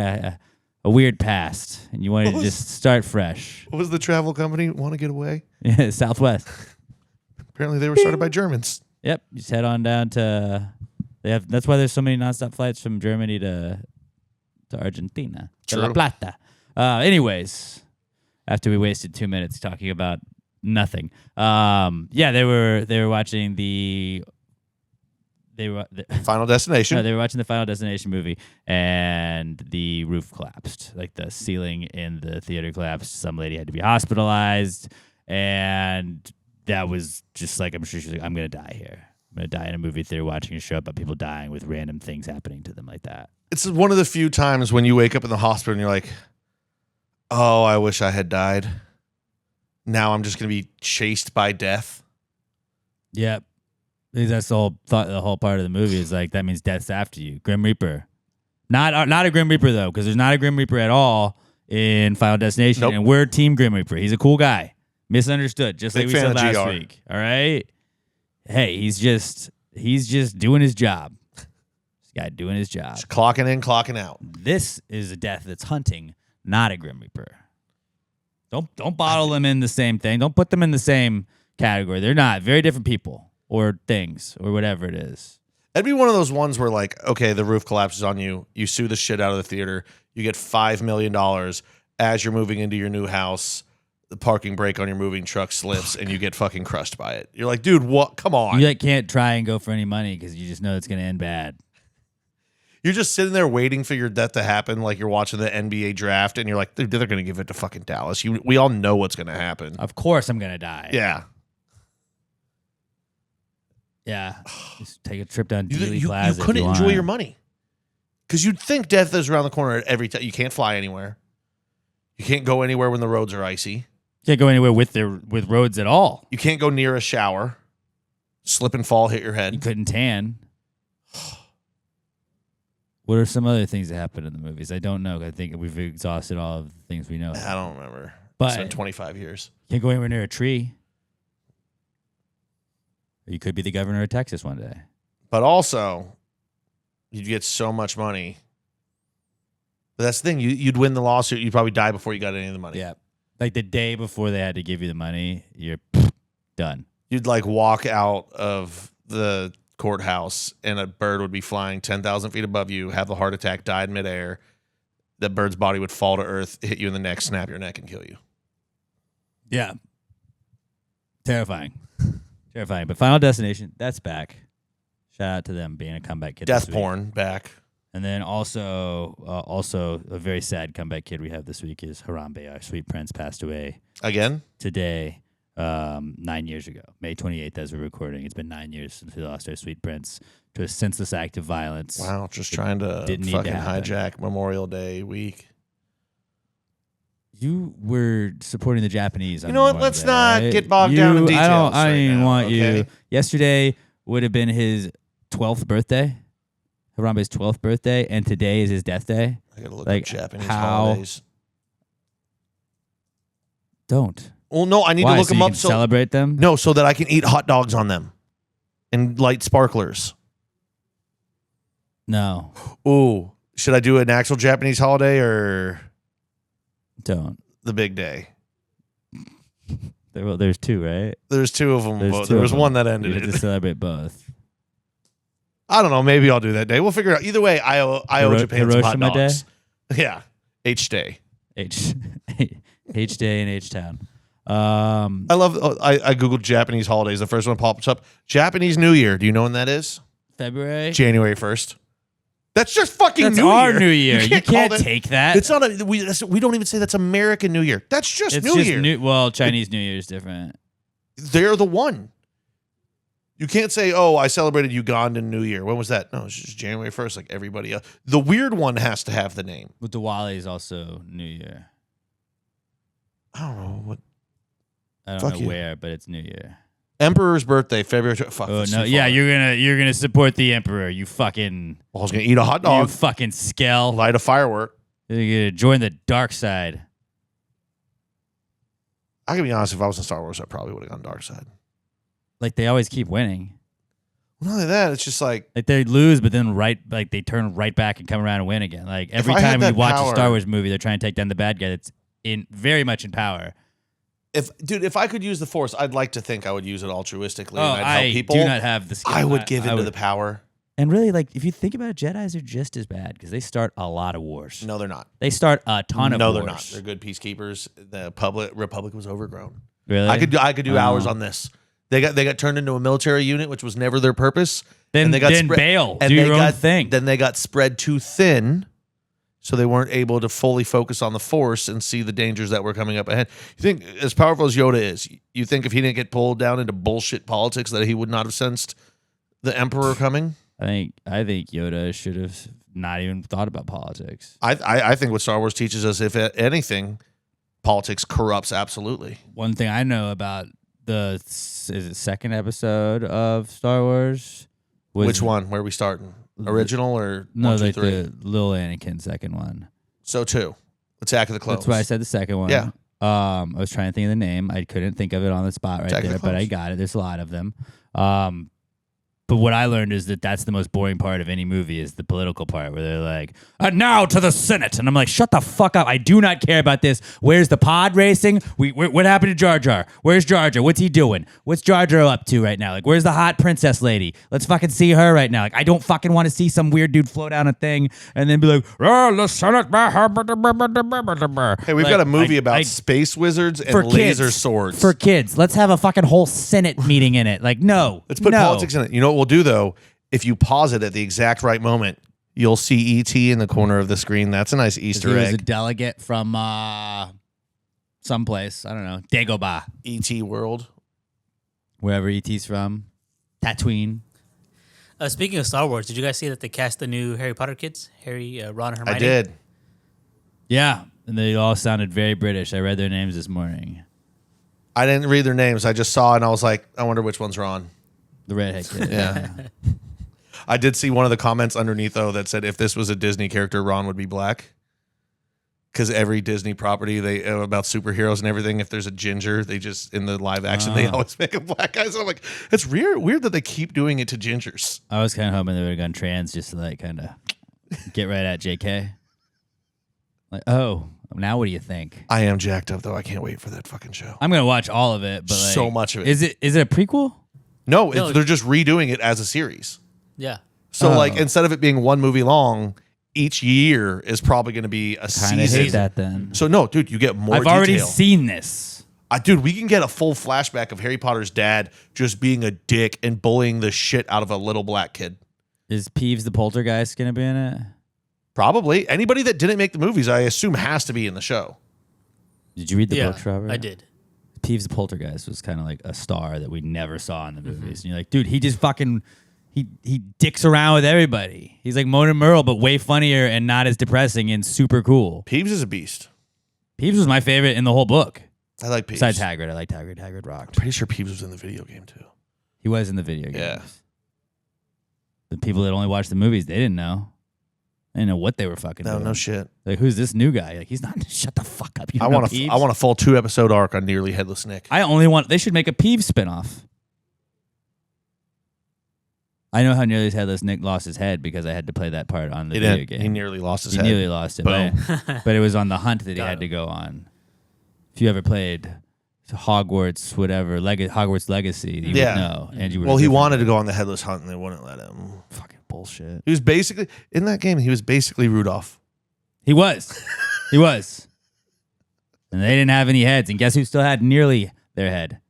a weird past and you wanted to just start fresh. What was the travel company want to get away? Yeah, Southwest. Apparently they were started by Germans. Yep, you just head on down to. That's why there's so many nonstop flights from Germany to Argentina. To La True. Plata. Anyways, after we wasted 2 minutes talking about nothing, yeah, they were watching Final Destination. No, they were watching the Final Destination movie, and the roof collapsed. Like the ceiling in the theater collapsed. Some lady had to be hospitalized, and that was just like, I'm sure she's like, I'm gonna die here. I'm gonna die in a movie theater watching a show about people dying with random things happening to them like that. It's one of the few times when you wake up in the hospital and you're like, oh, I wish I had died. Now I'm just going to be chased by death. Yep. That's the whole thought. The whole part of the movie is like, that means death's after you. Grim Reaper. Not a Grim Reaper, though, because there's not a Grim Reaper at all in Final Destination. Nope. And we're Team Grim Reaper. He's a cool guy. Misunderstood, just Big like we fan said of last GR. week. All right? Hey, he's just doing his job. This guy doing his job. Just clocking in, clocking out. This is a death that's hunting, not a Grim Reaper. Don't bottle them in the same thing. Don't put them in the same category. They're not. Very different people or things or whatever it is. That'd be one of those ones where, like, okay, the roof collapses on you. You sue the shit out of the theater. You get $5 million as you're moving into your new house. The parking brake on your moving truck slips and you get fucking crushed by it. You're like, dude, what? Come on. You can't try and go for any money because you just know it's going to end bad. You're just sitting there waiting for your death to happen, like you're watching the NBA draft, and you're like, dude, they're going to give it to fucking Dallas. We all know what's going to happen. Of course I'm going to die. Yeah. Yeah. Just take a trip down You Dealey Plaza. if couldn't you enjoy wanna. your money. Because you'd think death is around the corner at every time. You can't fly anywhere. You can't go anywhere when the roads are icy. Can't go anywhere with roads at all. You can't go near a shower. Slip and fall, hit your You head. couldn't tan. What are some other things that happen in the movies? I don't know. I think we've exhausted all of the things we know. I don't remember. But it's been 25 years. Can't go anywhere near a tree. Or you could be the governor of Texas one day. But also, you'd get so much money. But that's the thing. You'd win the lawsuit. You'd probably die before you got any of the money. Yeah. Like the day before they had to give you the money, you're done. You'd like walk out of the courthouse and a bird would be flying 10,000 feet above you, have a heart attack, die in midair. That bird's body would fall to earth, hit you in the neck, snap your neck, and kill you. Yeah. Terrifying. Terrifying. But Final Destination, that's back. Shout out to them being a comeback kid. Death porn back. And then also a very sad comeback kid we have this week is Harambe, our sweet prince, passed away Again? today, 9 years ago. May 28th as we're recording. It's been 9 years since we lost our sweet prince to a senseless act of violence. Wow, just trying to didn't need fucking to happen. hijack Memorial Day week. You were supporting the Japanese. You know what? Let's not get bogged down in details. I don't even want okay? you. Yesterday would have been his 12th birthday. Harambe's 12th birthday, and today is his death day. I gotta look Like, up Japanese how- holidays. Don't. Well, no, I need Why? to look So them you up can celebrate them? No, so that I can eat hot dogs on them and light sparklers. No. Ooh, should I do an actual Japanese holiday or Don't. the big day? Well, there's two, right? There's two of them. There's two There was of them. one that You ended have to it. celebrate both. I don't know. Maybe I'll do that day. We'll figure it out. Either way, I owe Japan some hot Hiroshima Day? dogs. Yeah, H day. H Day in H Town. I love. I googled Japanese holidays. The first one pops up. Japanese New Year. Do you know when that is? February. January 1st. That's just fucking That's New our Year. New Year. You can't call that- take that. It's not a. We don't even say that's American New Year. That's just It's New just Year. well, Chinese New Year is different. They're the one. You can't say, "Oh, I celebrated Ugandan New Year." When was that? No, it's just January 1st, like everybody else. The weird one has to have the name. But Diwali is also New Year. I don't know what. I don't Fuck know you. where, but it's New Year. Emperor's birthday, February. Fuck. Oh that's no! too Yeah, far. you're gonna support the emperor. You fucking I was gonna eat a hot you dog, fucking skell. light a firework. You're gonna join the dark side. I can be honest. If I was in Star Wars, I probably would have gone dark side. Like they always keep winning. Not only that, it's just like Like they lose, but then they turn right back and come around and win again. Like every I had time you that watch a power- Star Wars movie, they're trying to take down the bad guy that's very much in power. if I could use the Force, I'd like to think I would use it altruistically and I'd I help people. do not have the skill. I would give I into would- the power. And really, like if you think about it, Jedi's are just as bad because they start a lot of wars. No, they're not. They start a ton of No, wars. they're not. They're good peacekeepers. The Republic was overgrown. Really? I could do hours on this. They got turned into a military unit, which was never their purpose. Then and they got bail. and Do they your own got, thing. Then they got spread too thin, so they weren't able to fully focus on the Force and see the dangers that were coming up ahead. You think, as powerful as Yoda is, you think if he didn't get pulled down into bullshit politics, that he would not have sensed the Emperor coming? I think Yoda should have not even thought about politics. I think what Star Wars teaches us, if anything, politics corrupts absolutely. One thing I know about the second episode of Star Wars was Which one? Where are we starting? Original or No, 1, 2, like 3? the little Anakin second one. So 2. Attack of the Clones. That's why I said the second one. Yeah. I was trying to think of the name. I couldn't think of it on the spot right Attack of the there, but I Clones. got it. There's a lot of them. But what I learned is that that's the most boring part of any movie is the political part where they're like, and now to the Senate. And I'm like, shut the fuck up. I do not care about this. Where's the pod racing? What happened to Jar Jar? Where's Jar Jar? What's he doing? What's Jar Jar up to right now? Like, where's the hot princess lady? Let's fucking see her right now. Like, I don't fucking want to see some weird dude float down a thing and then be like, oh, the Senate. Hey, we've got a movie about space wizards and for laser kids, swords. For kids. Let's have a fucking whole Senate meeting in it. Like, no. Let's put no. politics in it. You know what we'll do, though? If you pause it at the exact right moment, you'll see E.T. in the corner of the screen. That's a nice He Easter was a egg. delegate from someplace. I don't know. Dagobah. E.T. world. Wherever E.T.'s from. Tatooine. Speaking of Star Wars, did you guys see that they cast the new Harry Potter kids? Harry, Ron, and Hermione? I did. Yeah. And they all sounded very British. I read their names this morning. I didn't read their names. I just saw and I was like, I wonder which one's Ron. The redhead kid. Yeah. I did see one of the comments underneath though that said if this was a Disney character, Ron would be black. Because every Disney property they about superheroes and everything, if there's a ginger, they just in the live action they always make a black guy. So I'm like, it's weird that they keep doing it to gingers. I was kind of hoping they would have gone trans just to like kind of get right at JK. Like, oh, now what do you think? I am jacked up though. I can't wait for that fucking show. I'm gonna watch all of it, but like, So much of it. Is it a prequel? No, they're just redoing it as a series. Yeah. So like instead of it being one movie long, each year is probably going to be a Kind of season. hate that then. So no, dude, you get more. I've already detail. seen this. Dude, we can get a full flashback of Harry Potter's dad just being a dick and bullying the shit out of a little black kid. Is Peeves the poltergeist gonna be in it? Probably anybody that didn't make the movies, I assume, has to be in the show. Did you read the book, Trevor? I did. Peeves the poltergeist was kind of like a star that we never saw in the movies, and you're like, dude, he just fucking. He dicks around with everybody. He's like Mona Merle, but way funnier and not as depressing and super cool. Peeves is a beast. Peeves was my favorite in the whole book. I like Peeves. Besides Hagrid, I liked Hagrid. Hagrid rocked. Pretty sure Peeves was in the video game too. He was in the video games. Yeah. The people that only watched the movies, they didn't know. They didn't know what they were fucking doing. No shit. Like, who's this new guy? Like, he's not. Shut the fuck up. You I don't know want Peeves? I want a full 2-episode arc on Nearly Headless Nick. They should make a Peeves spinoff. I know how Nearly Headless Nick lost his head because I had to play that part on the video game. He nearly lost his He head. nearly lost it, but it was on the hunt that he had to go on. If you ever played Hogwarts, whatever, Hogwarts Legacy, you would know. And you he wanted to go on the headless hunt and they wouldn't let him. Fucking bullshit. He was basically, in that game, he was basically Rudolph. He was. He was. And they didn't have any heads. And guess who still had nearly their head?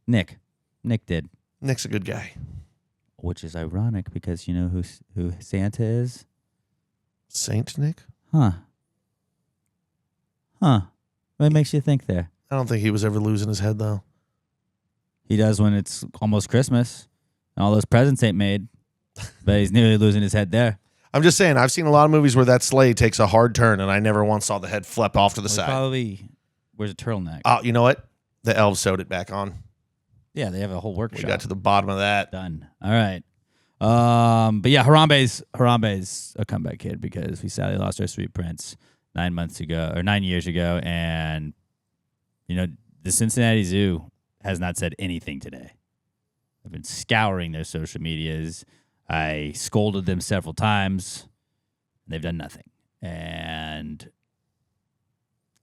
Nick. Nick did. Nick's a good guy. Which is ironic because you know who Santa is? Saint Nick? Huh. What makes you think there? I don't think he was ever losing his head, though. He does when it's almost Christmas and all those presents ain't made. But he's nearly losing his head there. I'm just saying, I've seen a lot of movies where that sleigh takes a hard turn, and I never once saw the head flip off to the side. Probably wears a turtleneck. You know what? The elves sewed it back on. Yeah, they have a whole workshop. We got to the bottom of that. Done. All right. But yeah, Harambe's a comeback kid because we sadly lost our sweet prince 9 years ago, and you know the Cincinnati Zoo has not said anything today. I've been scouring their social medias. I scolded them several times. And they've done nothing, and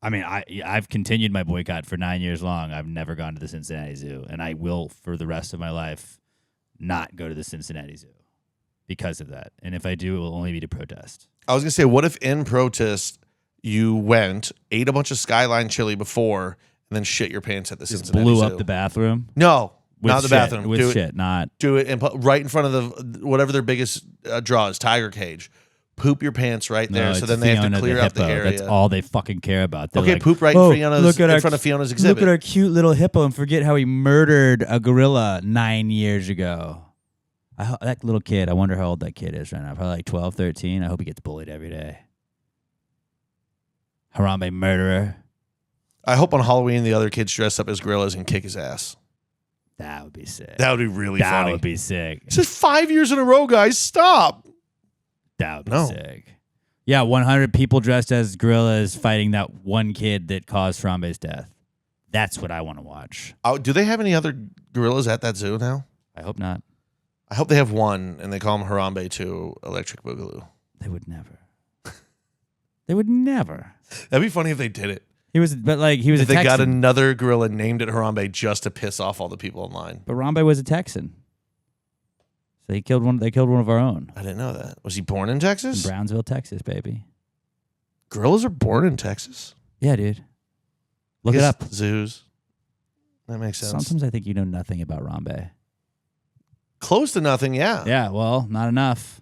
I mean, I've continued my boycott for 9 years long. I've never gone to the Cincinnati Zoo, and I will for the rest of my life not go to the Cincinnati Zoo because of that. And if I do, it will only be to protest. I was going to say, what if in protest you went, ate a bunch of Skyline chili before, and then shit your pants at the Just Cincinnati blew Zoo? up the bathroom? No, With not the shit, bathroom. With do shit, not. Do it right in front of the whatever their biggest draw is, Tiger Cage. Poop your pants right there, No, so it's then they have Fiona to clear out the hippo. area. That's all they fucking care about. They're Okay, like, poop right in front of Fiona's exhibit. Look at our cute little hippo and forget how he murdered a gorilla 9 years ago. That little kid, I wonder how old that kid is right now. Probably like 12, 13. I hope he gets bullied every day. Harambe murderer. I hope on Halloween the other kids dress up as gorillas and kick his ass. That would be sick. That would be really That funny. would be sick. This is 5 years in a row, guys. Stop. That would be No. sick. Yeah, 100 people dressed as gorillas fighting that one kid that caused Harambe's death. That's what I want to watch. Oh, do they have any other gorillas at that zoo now? I hope not. I hope they have one, and they call him Harambe 2 Electric Boogaloo. They would never. They would never. That'd be funny if they did it. He was a If they Texan. got another gorilla named it Harambe just to piss off all the people in line. But Harambe was a Texan. So they killed one of our own. I didn't know that. Was he born in In Texas? Brownsville, Texas, baby. Gorillas are born in Texas? Yeah, dude. Look I it guess up. Zoos. That makes sense. Sometimes I think you know nothing about Harambe. Close to nothing, yeah. Yeah, well, not enough.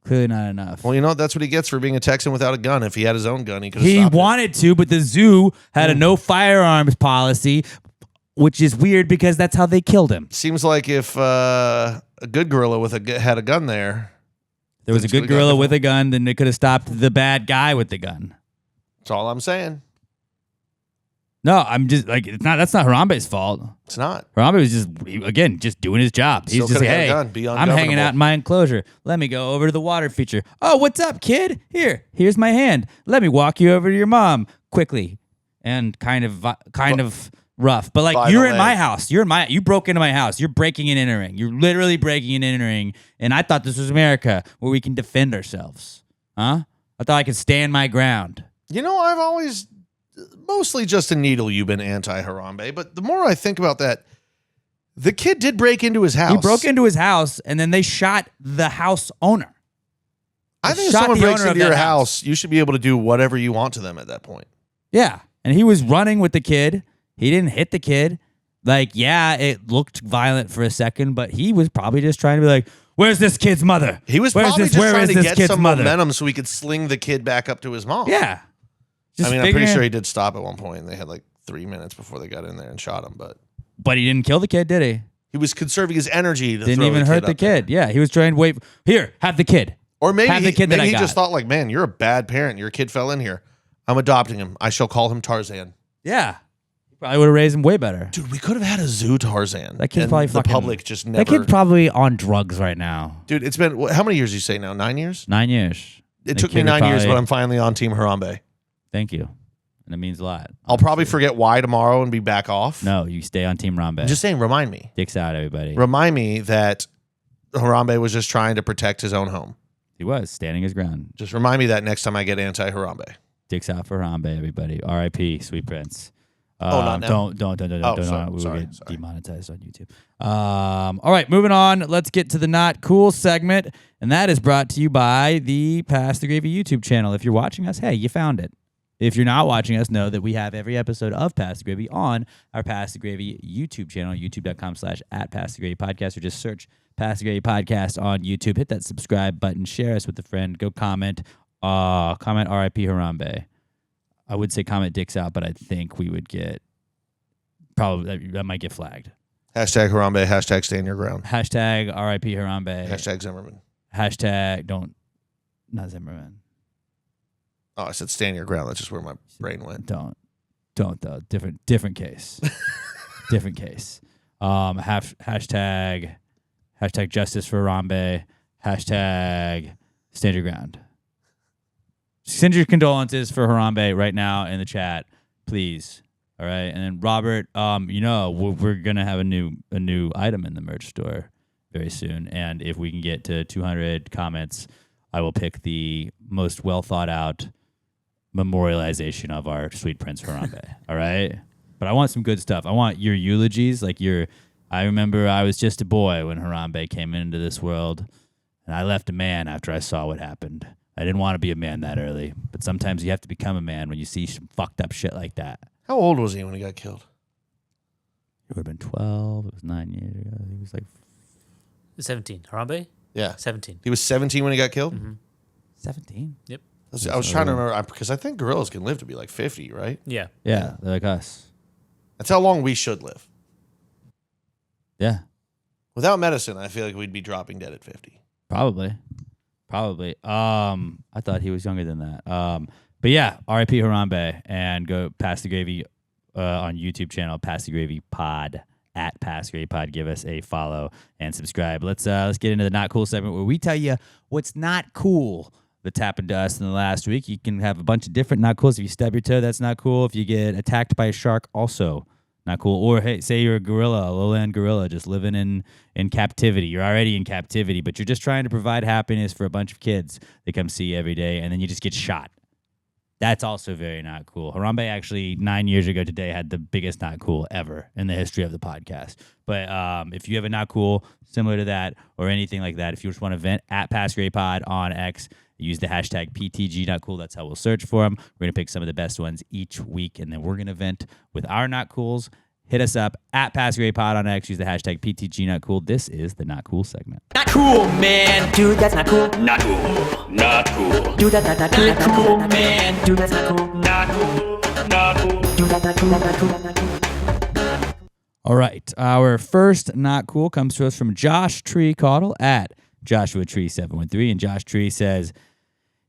Clearly not enough. Well, you know, that's what he gets for being a Texan without a gun. If he had his own gun, he could have He stopped it. wanted to, but the zoo had a no firearms policy, which is weird because that's how they killed him. Seems like if a good gorilla had a gun there, There was a Things good could've gone gorilla different. with a gun, then they could have stopped the bad guy with the gun. that's all I'm saying. No, I'm just like that's not Harambe's fault. It's not. Harambe was just doing his job. He's Still just coulda like, got a hey, gun, be I'm hanging ungovernable. out in my enclosure. Let me go over to the water feature. Oh, what's up, kid? Here's my hand. Let me walk you over to your mom quickly, and kind of rough. But like, By you're the in way- my house. You broke into my house. You're breaking and entering. You're literally breaking and entering. And I thought this was America where we can defend ourselves. Huh? I thought I could stand my ground. You know, I've always, mostly just a needle, you've been anti-Harambe. But the more I think about that, the kid did break into his house. He broke into his house, and then they shot the house owner. I think if shot someone the breaks owner of into your that house, you should be able to do whatever you want to them at that point. Yeah. And he was running with the kid. He didn't hit the kid. Like, yeah, it looked violent for a second, but he was probably just trying to be like, where's this kid's mother? He was Where's probably this, just where trying is to this get kid's some mother? momentum so he could sling the kid back up to his mom. Yeah. Just I mean, I'm pretty figuring- sure he did stop at one point. They had like 3 minutes before they got in there and shot him, but But he didn't kill the kid, did he? he was conserving his energy to Didn't throw even the hurt the up there. kid. Yeah, he was trying to wait. Here, have the kid. Or maybe Have the kid that maybe I he got. just thought like, man, you're a bad parent. Your kid fell in here. I'm adopting him. I shall call him Tarzan. Yeah. He probably would have raised him way better. Dude, we could have had a zoo Tarzan. That kid's and probably the fucking... public just never. That kid's probably on drugs right now. Dude, it's been how many years? You say now? 9 years? 9 years. It That took me kid would 9 years, probably- but I'm finally on Team Harambe. Thank you. And it means a lot. I'll probably forget why tomorrow and be back off. No, you stay on Team Harambe. I'm just saying, remind me. Dicks out, everybody. Remind me that Harambe was just trying to protect his own home. He was standing his ground. Just remind me that next time I get anti-Harambe. Dicks out for Harambe, everybody. R.I.P. Sweet Prince. Not now? Don't. Oh, sorry, We will sorry, get sorry. demonetized on YouTube. All right, moving on. Let's get to the Not Cool segment, and that is brought to you by the Pass the Gravy YouTube channel. If you're watching us, hey, you found it. If you're not watching us, know that we have every episode of Pass the Gravy on our Pass the Gravy YouTube channel, youtube.com/@PassTheGravyPodcast, or just search Pass the Gravy Podcast on YouTube. Hit that subscribe button, share us with a friend, go comment RIP Harambe. I would say comment dicks out, but I think we would get that might get flagged. Hashtag Harambe. Hashtag stay in your ground. Hashtag RIP Harambe. Hashtag Zimmerman. Hashtag not Zimmerman. Oh, I said stay in your ground. That's just where my brain went. Don't though. Different case. Different case. Hashtag justice for Harambe. Hashtag stand your ground. Send your condolences for Harambe right now in the chat, please. All right, and then Robert, we're gonna have a new item in the merch store very soon, and if we can get to 200 comments, I will pick the most well thought out memorialization of our sweet Prince Harambe. All right, but I want some good stuff. I want your eulogies, like I remember I was just a boy when Harambe came into this world, and I left a man after I saw what happened. I didn't want to be a man that early, but sometimes you have to become a man when you see some fucked up shit like that. How old was he when he got killed? It would have been 12. It was 9 years ago. He was like 17. Harambe? Yeah. 17. He was 17 when he got killed? 17. Yep. I was trying to remember, because I think gorillas can live to be like 50, right? Yeah. Yeah, they're like us. That's how long we should live. Yeah, Without medicine, I feel like we'd be dropping dead at 50. probably. I thought he was younger than that. But yeah, RIP Harambe, and go Pass the Gravy on YouTube channel, Pass the Gravy Pod, at Pass the Gravy Pod. Give us a follow and subscribe. Let's get into the Not Cool segment where we tell you what's not cool that's happened to us in the last week. You can have a bunch of different not cools. If you stub your toe, that's not cool. If you get attacked by a shark, also not cool. Or hey, say you're a gorilla, a lowland gorilla, just living in captivity. You're already in captivity, but you're just trying to provide happiness for a bunch of kids that come see you every day, and then you just get shot. That's also very not cool. Harambe actually 9 years ago today had the biggest not cool ever in the history of the podcast. But if you have a not cool similar to that or anything like that, if you just want to vent, at PassGrayPod on X, use the hashtag PTG not cool. That's how we'll search for them. We're going to pick some of the best ones each week, and then we're going to vent with our not cools. Hit us up at PassGrayPod on X. Use the hashtag PTG not cool. This is the not cool segment. Not cool, man. Dude, that's not cool. Not cool. Not cool. Dude, that's not cool. Not cool, man. Dude, that's not cool. Not cool. Not cool. Dude, that's not cool. That's not cool. That's not cool. All right. Our first not cool comes to us from Josh Tree Caudle at Joshua Tree 713. And Josh Tree says,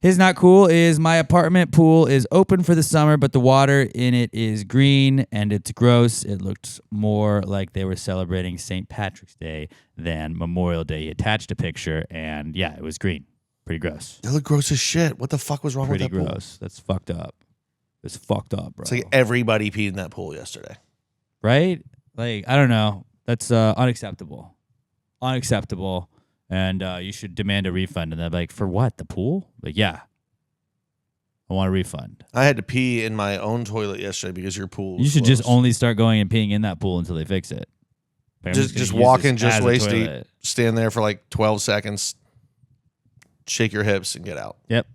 His not cool is my apartment pool is open for the summer, but the water in it is green and it's gross. It looked more like they were celebrating St. Patrick's Day than Memorial Day. He attached a picture, and yeah, it was green. Pretty gross. That looked gross as shit. What the fuck was wrong Pretty with that pool? gross. That's fucked up. It's fucked up, bro. It's like everybody peed in that pool yesterday. Right? Like, I don't know. That's unacceptable. Unacceptable. And you should demand a refund. And they're like, for what? The pool? Like, yeah. I want a refund. I had to pee in my own toilet yesterday because your pool was You should closed. just only start going and peeing in that pool until they fix it. Like, I'm just gonna use walk this in, just as a waist deep, toilet. stand there for like 12 seconds, shake your hips, and get out. Yep.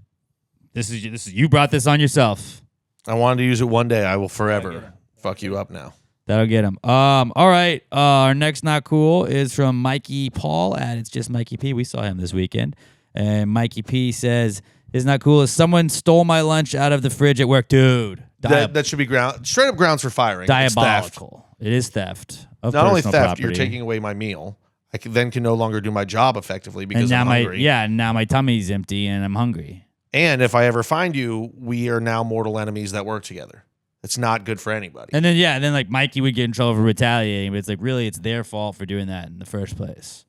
This is you brought this on yourself. I wanted to use it one day. I will forever fuck you up now. That'll get him. All right. Our next not cool is from Mikey Paul at It's Just Mikey P. We saw him this weekend. And Mikey P says, "Is not cool. Is someone stole my lunch out of the fridge at work, dude? That should be straight up grounds for firing. It's theft. Diabolical. It is theft of Not only personal theft, property. you're taking away my meal. I then can no longer do my job effectively because and now I'm hungry. now my tummy's empty and I'm hungry. And if I ever find you, we are now mortal enemies that work together. It's not good for anybody. And then like Mikey would get in trouble for retaliating, but it's like really it's their fault for doing that in the first place.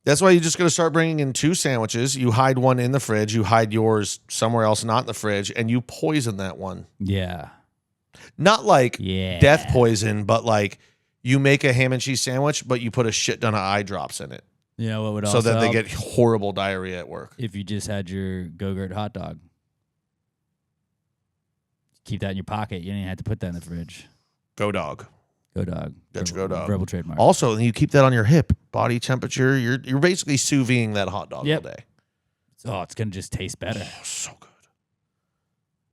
That's why you just got to start bringing in 2 sandwiches. You hide one in the fridge. You hide yours somewhere else, not in the fridge, and you poison that one. Yeah. Not like Yeah. death poison, but like you make a ham and cheese sandwich, but you put a shit ton of eye drops in it You know what would so also that they help? get horrible diarrhea at work. If you just had your Go-Gurt hot dog. Keep that in your pocket. You don't even have to put that in the fridge. Go dog. Go dog. Get your Go dog. Verbal trademark. Also, you keep that on your hip, body temperature. You're basically sous videing that hot dog Yep. all day. Oh, it's going to just taste better. Oh, so good.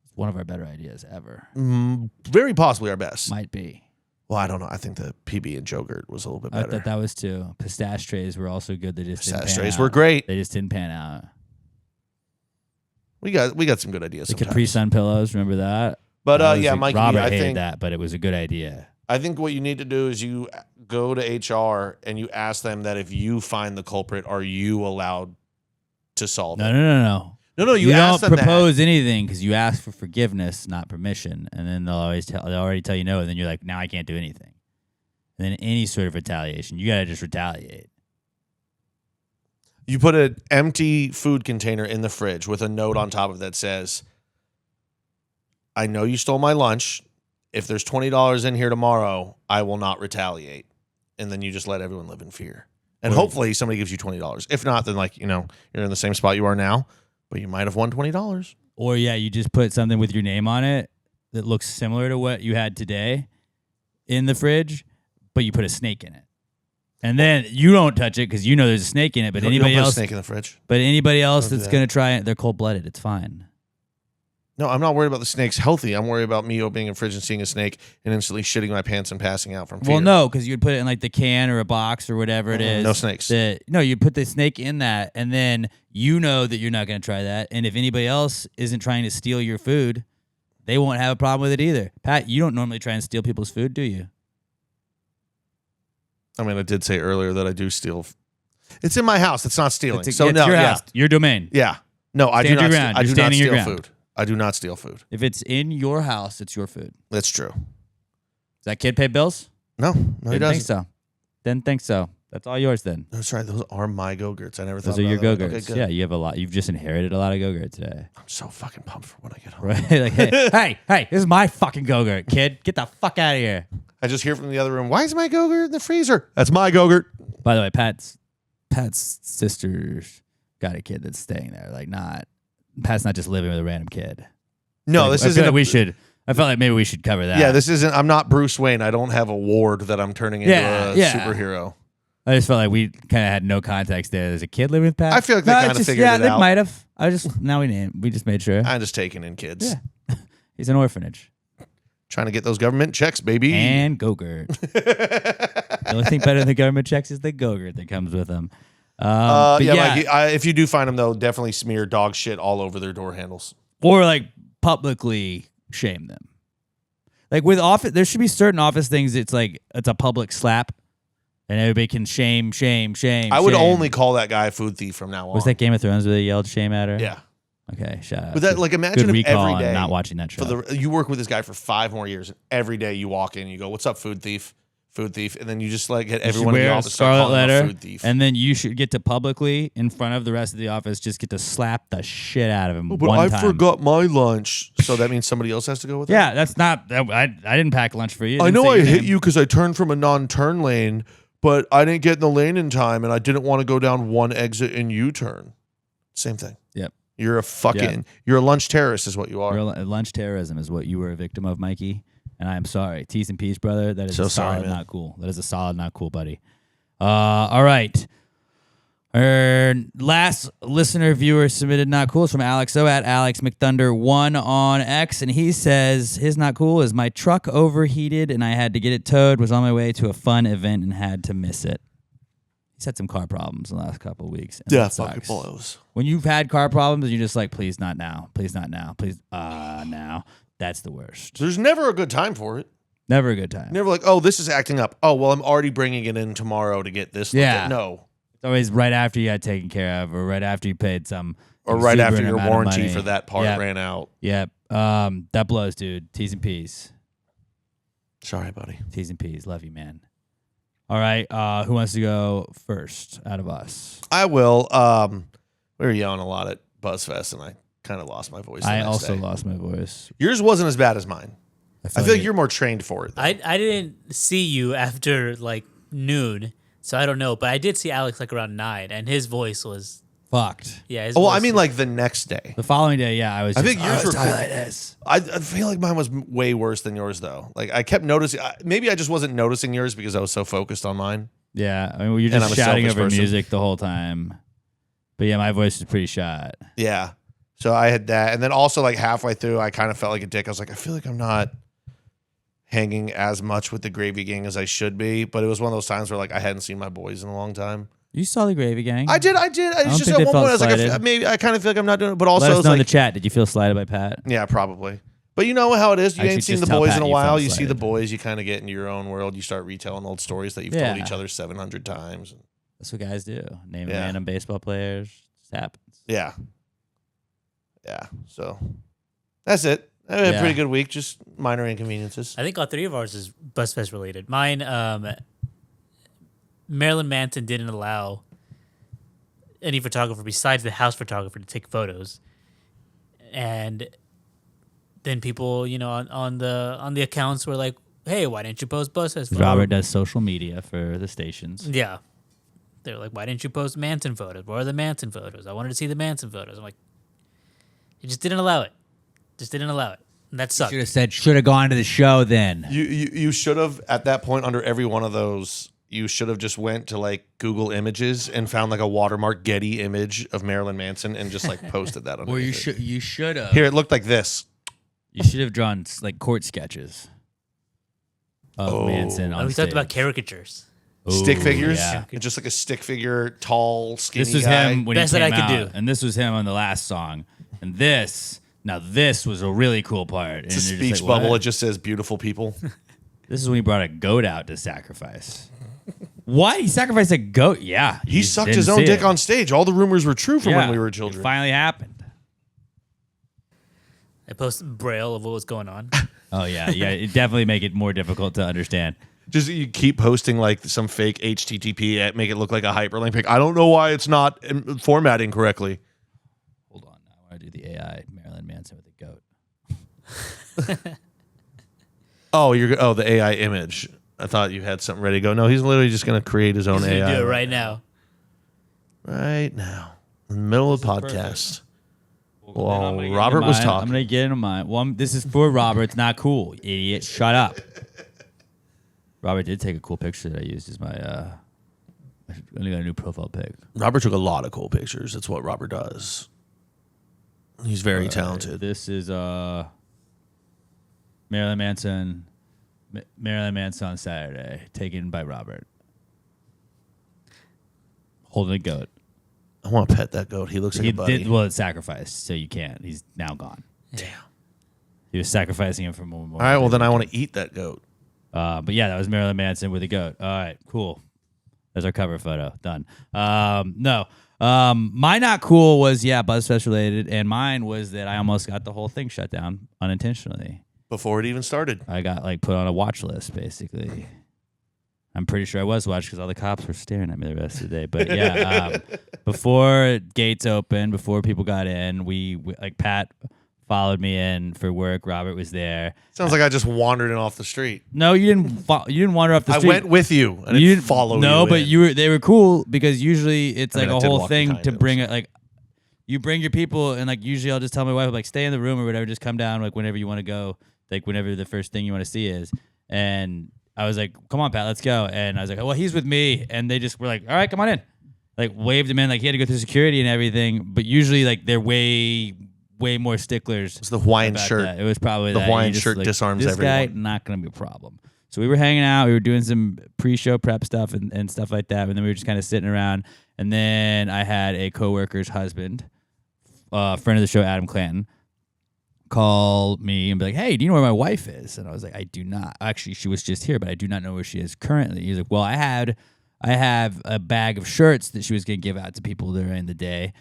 It's one of our better ideas ever. Very possibly our best. Might be. Well, I don't know. I think the PB and Go-Gurt was a little bit I better. thought that was too. Pistache trays were also good. They just didn't Pistache pan trays out. were great. They just didn't pan out. We got some good ideas. The sometimes. Capri Sun pillows, remember that? But That was yeah, a- Mikey, Robert I hated think that, but it was a good idea. I think what you need to do is you go to HR and you ask them that if you find the culprit, are you allowed to solve it? No. No, you You ask don't them propose anything because you ask for forgiveness, not permission, and then they'll already tell you no, and then you're like, now I can't do anything. And then any sort of retaliation, you gotta just retaliate. that. You put an empty food container in the fridge with a note on top of that says, I know you stole my lunch. If there's $20 in here tomorrow, I will not retaliate. And then you just let everyone live in fear. And hopefully somebody gives you $20. If not, then you're in the same spot you are now, but you might have won $20. Or yeah, you just put something with your name on it that looks similar to what you had today in the fridge, but you put a snake in it. And then you don't touch it because you know there's a snake in it, but You don't anybody put a else snake in the fridge. But anybody else Don't do that's that. gonna try it, they're cold-blooded. It's fine. No, I'm not worried about the snake's healthy. I'm worried about me opening a fridge and seeing a snake and instantly shitting my pants and passing out from fear. Well, no, because you'd put it in like the can or a box or whatever it is. No snakes. No, you put the snake in that, and then you know that you're not going to try that. And if anybody else isn't trying to steal your food, they won't have a problem with it either. Pat, you don't normally try and steal people's food, do you? I mean, I did say earlier that I do steal. It's in my house. It's not stealing. It's so your no, yeah, house, your domain. yeah. No, I do Stand your not. ground. I You're do not standing your steal ground. food. I do not steal food. If it's in your house, it's your food. That's true. Does that kid pay bills? No, he Didn't think doesn't. so. Didn't think so. That's all yours then. That's right. Those are my Go-Gurts. I never thought Those are about your that. Go-Gurts. Okay, good. Yeah, you have a lot. You've just inherited a lot of Go-Gurt today. I'm so fucking pumped for when I get home. Right? Like, hey, this is my fucking Go-Gurt, kid. Get the fuck out of here. I just hear from the other room. Why is my Go-Gurt in the freezer? That's my Go-Gurt. By the way, Pat's sister's got a kid that's staying there. Like, Pat's not just living with a random kid. No, Like, this I feel isn't. like we should. I felt like maybe we should cover that. Yeah, this isn't. I'm not Bruce Wayne. I don't have a ward that I'm turning into a superhero. I just felt like we kind of had no context there. There's a kid living with Pat. I feel like they No, kinda it's just- figured yeah, it they out. might have. We just made sure. I'm just taking in kids. Yeah. He's an orphanage. Trying to get those government checks, baby. And Go-Gurt. The only thing better than the government checks is the Go-Gurt that comes with them. But Mikey, if you do find them, though, definitely smear dog shit all over their door handles. or like publicly shame them. Like with office, there should be certain office things. It's like it's a public slap, and everybody can shame. I would only call that guy a food thief from now on. Was that Game of Thrones where they yelled shame at her? Yeah. Okay, shut up. But that, like, imagine Good if recall every on day not watching that show. you work with this guy for 5 more years, and every day you walk in, and you go, "What's up, food thief? Food thief," and then you just like get You should everyone in the wear a office start scarlet calling him a letter, food thief. and then you should get to publicly in front of the rest of the office just get to slap the shit out of him. But one I time. forgot my lunch, so that means somebody else has to go with it. Yeah, that's not. I didn't pack lunch for you. I Didn't know say I your hit name. you because I turned from a non-turn lane, but I didn't get in the lane in time, and I didn't want to go down one exit and U-turn. Same thing. Yep. You're a fucking. You're a lunch terrorist, is what you are. Lunch terrorism is what you were a victim of, Mikey. And I'm sorry. T's and P's, brother. That is So a solid, sorry, man. not cool. That is a solid, not cool, buddy. All right. Our last listener viewer submitted not cool is from Alex O at Alex McThunder1 on X, and he says his not cool is my truck overheated and I had to get it towed. Was on my way to a fun event and had to miss it. He's had some car problems in the last couple of weeks. And Yeah, that fucking sucks. blows. When you've had car problems and you're just like, please not now, please not now, please now. That's the worst. There's never a good time for it. Never a good time. Never like, oh, this is acting up. Oh, well, I'm already bringing it in tomorrow to get this. Yeah. No. It's always right after you got taken care of, or right after you paid some, Or right after exuberant your amount of warranty money. for that part Yep. ran out. Yep. That blows, dude. T's and P's. Sorry, buddy. T's and P's. Love you, man. All right. Who wants to go first out of us? I will. We were yelling a lot at BuzzFest, and I kind of lost my voice. The I next also day. lost my voice. Yours wasn't as bad as mine. I feel like it- you're more trained for it. I didn't see you after like noon, so I don't know. But I did see Alex like around 9, and his voice was fucked. His Well, voice I mean, was- like the next day. The following day, yeah, I was. I Just, think yours were like this. I feel like mine was way worse than yours, though. Like I kept noticing. Maybe I just wasn't noticing yours because I was so focused on mine. Yeah, I mean, you're And just I'm a shouting selfish over person. music the whole time. But yeah, my voice was pretty shot. Yeah. So I had that, and then also like halfway through, I kind of felt like a dick. I was like, I feel like I'm not hanging as much with the Gravy Gang as I should be. But it was one of those times where like I hadn't seen my boys in a long time. You saw the Gravy Gang. I did. don't It's just think at they one felt point I was like, slighted. maybe I kind of feel like I'm not doing it, but also Let us it's know in like, the chat. Did you feel slighted by Pat? yeah, probably. But you know how it is. You Actually, ain't seen just the tell boys Pat in a you while. felt You see the slighted. boys. You kind of get into your own world. You start retelling old stories that you've told Yeah. each other 700 times. That's what guys do. Name Yeah. random baseball players. Just happens. Yeah. Yeah. So that's it. I had a Yeah. pretty good week. Just minor inconveniences. I think all 3 of ours is BuzzFest related. Mine, Marilyn Manson didn't allow any photographer besides the house photographer to take photos, and then people, on the accounts were like, "Hey, why didn't you post BuzzFest?" photos?" Robert does social media for the stations. Yeah, they're like, "Why didn't you post Manson photos? Where are the Manson photos? I wanted to see the Manson photos." I'm like, "You just didn't allow it. Just didn't allow it." And that sucked. Should have said, should have gone to the show then. You should have at that point under every one of those. You should have just went to like Google Images and found like a watermark Getty image of Marilyn Manson and just like posted that. Or underneath it. you should have. Here, it looked like this. You should have drawn like court sketches of Oh. Manson on We talked about stage. caricatures. Stick Ooh, figures. yeah. And just like a stick figure, tall, skinny This was guy. him when Best he that came I could out, do. and this was him on the last song. And this was a really cool part. It's a speech bubble. It just says "beautiful people." This is when he brought a goat out to sacrifice. What? He sacrificed a goat? Yeah. He you sucked didn't his own see dick it. on stage. All the rumors were true from Yeah, when we were It children. finally happened. I posted braille of what was going on. Oh, yeah. Yeah. It definitely make it more difficult to understand. Just you keep posting like some fake HTTP at make it look like a hyperlink pic. I don't know why it's not formatting correctly. Hold on. I want to do the AI Marilyn Manson with a goat. Oh, the AI image. I thought you had something ready to go. No, he's literally just going to create his own He's gonna AI do it right now. right now, in the middle of the podcast. Well, I'm gonna get Robert into was mine. talking. I'm going to get into mine. Well, this is for Robert. It's not cool. Idiot. Shut up. Robert did take a cool picture that I used as my, I only got a new profile pic. Robert took a lot of cool pictures. That's what Robert does. He's very talented. This is Marilyn Manson. Marilyn Manson on Saturday, taken by Robert. Holding a goat. I want to pet that goat. He looks like He a buddy. did well. It's sacrificed, so you can't. He's now gone. Damn. He was sacrificing him for more. All right, well then I want to eat that goat. But yeah, that was Marilyn Manson with a goat. All right, cool. That's our cover photo. Done. No. My not cool was BuzzFest related, and mine was that I almost got the whole thing shut down unintentionally. Before it even started. I got put on a watch list basically. I'm pretty sure I was watched because all the cops were staring at me the rest of the day. But yeah, before gates opened, before people got in, we Pat followed me in for work. Robert was there. Sounds like I just wandered in off the street. No, you didn't. You didn't wander off the street. I went with you and you didn't didn't follow you. No, but in. they were cool because usually it's I a did whole walk thing behind to him, bring so. it. You bring your people and usually I'll just tell my wife stay in the room or whatever. Just come down whenever you want to go. Whenever the first thing you want to see is. And I was like, come on, Pat, let's go. And I was like, well, he's with me. And they just were like, all right, come on in. Waved him in. He had to go through security and everything. But usually, they're way more sticklers. It's the Hawaiian about shirt. that. It was probably The that. Hawaiian You just, shirt disarms this everyone. guy, not going to be a problem. So we were hanging out. We were doing some pre-show prep stuff and stuff like that. And then we were just kind of sitting around. And then I had a coworker's husband, friend of the show, Adam Clanton, call me and be like, hey, do you know where my wife is? And I was like, I do not. Actually, she was just here, but I do not know where she is currently. He's like, well, I have a bag of shirts that she was going to give out to people during the day.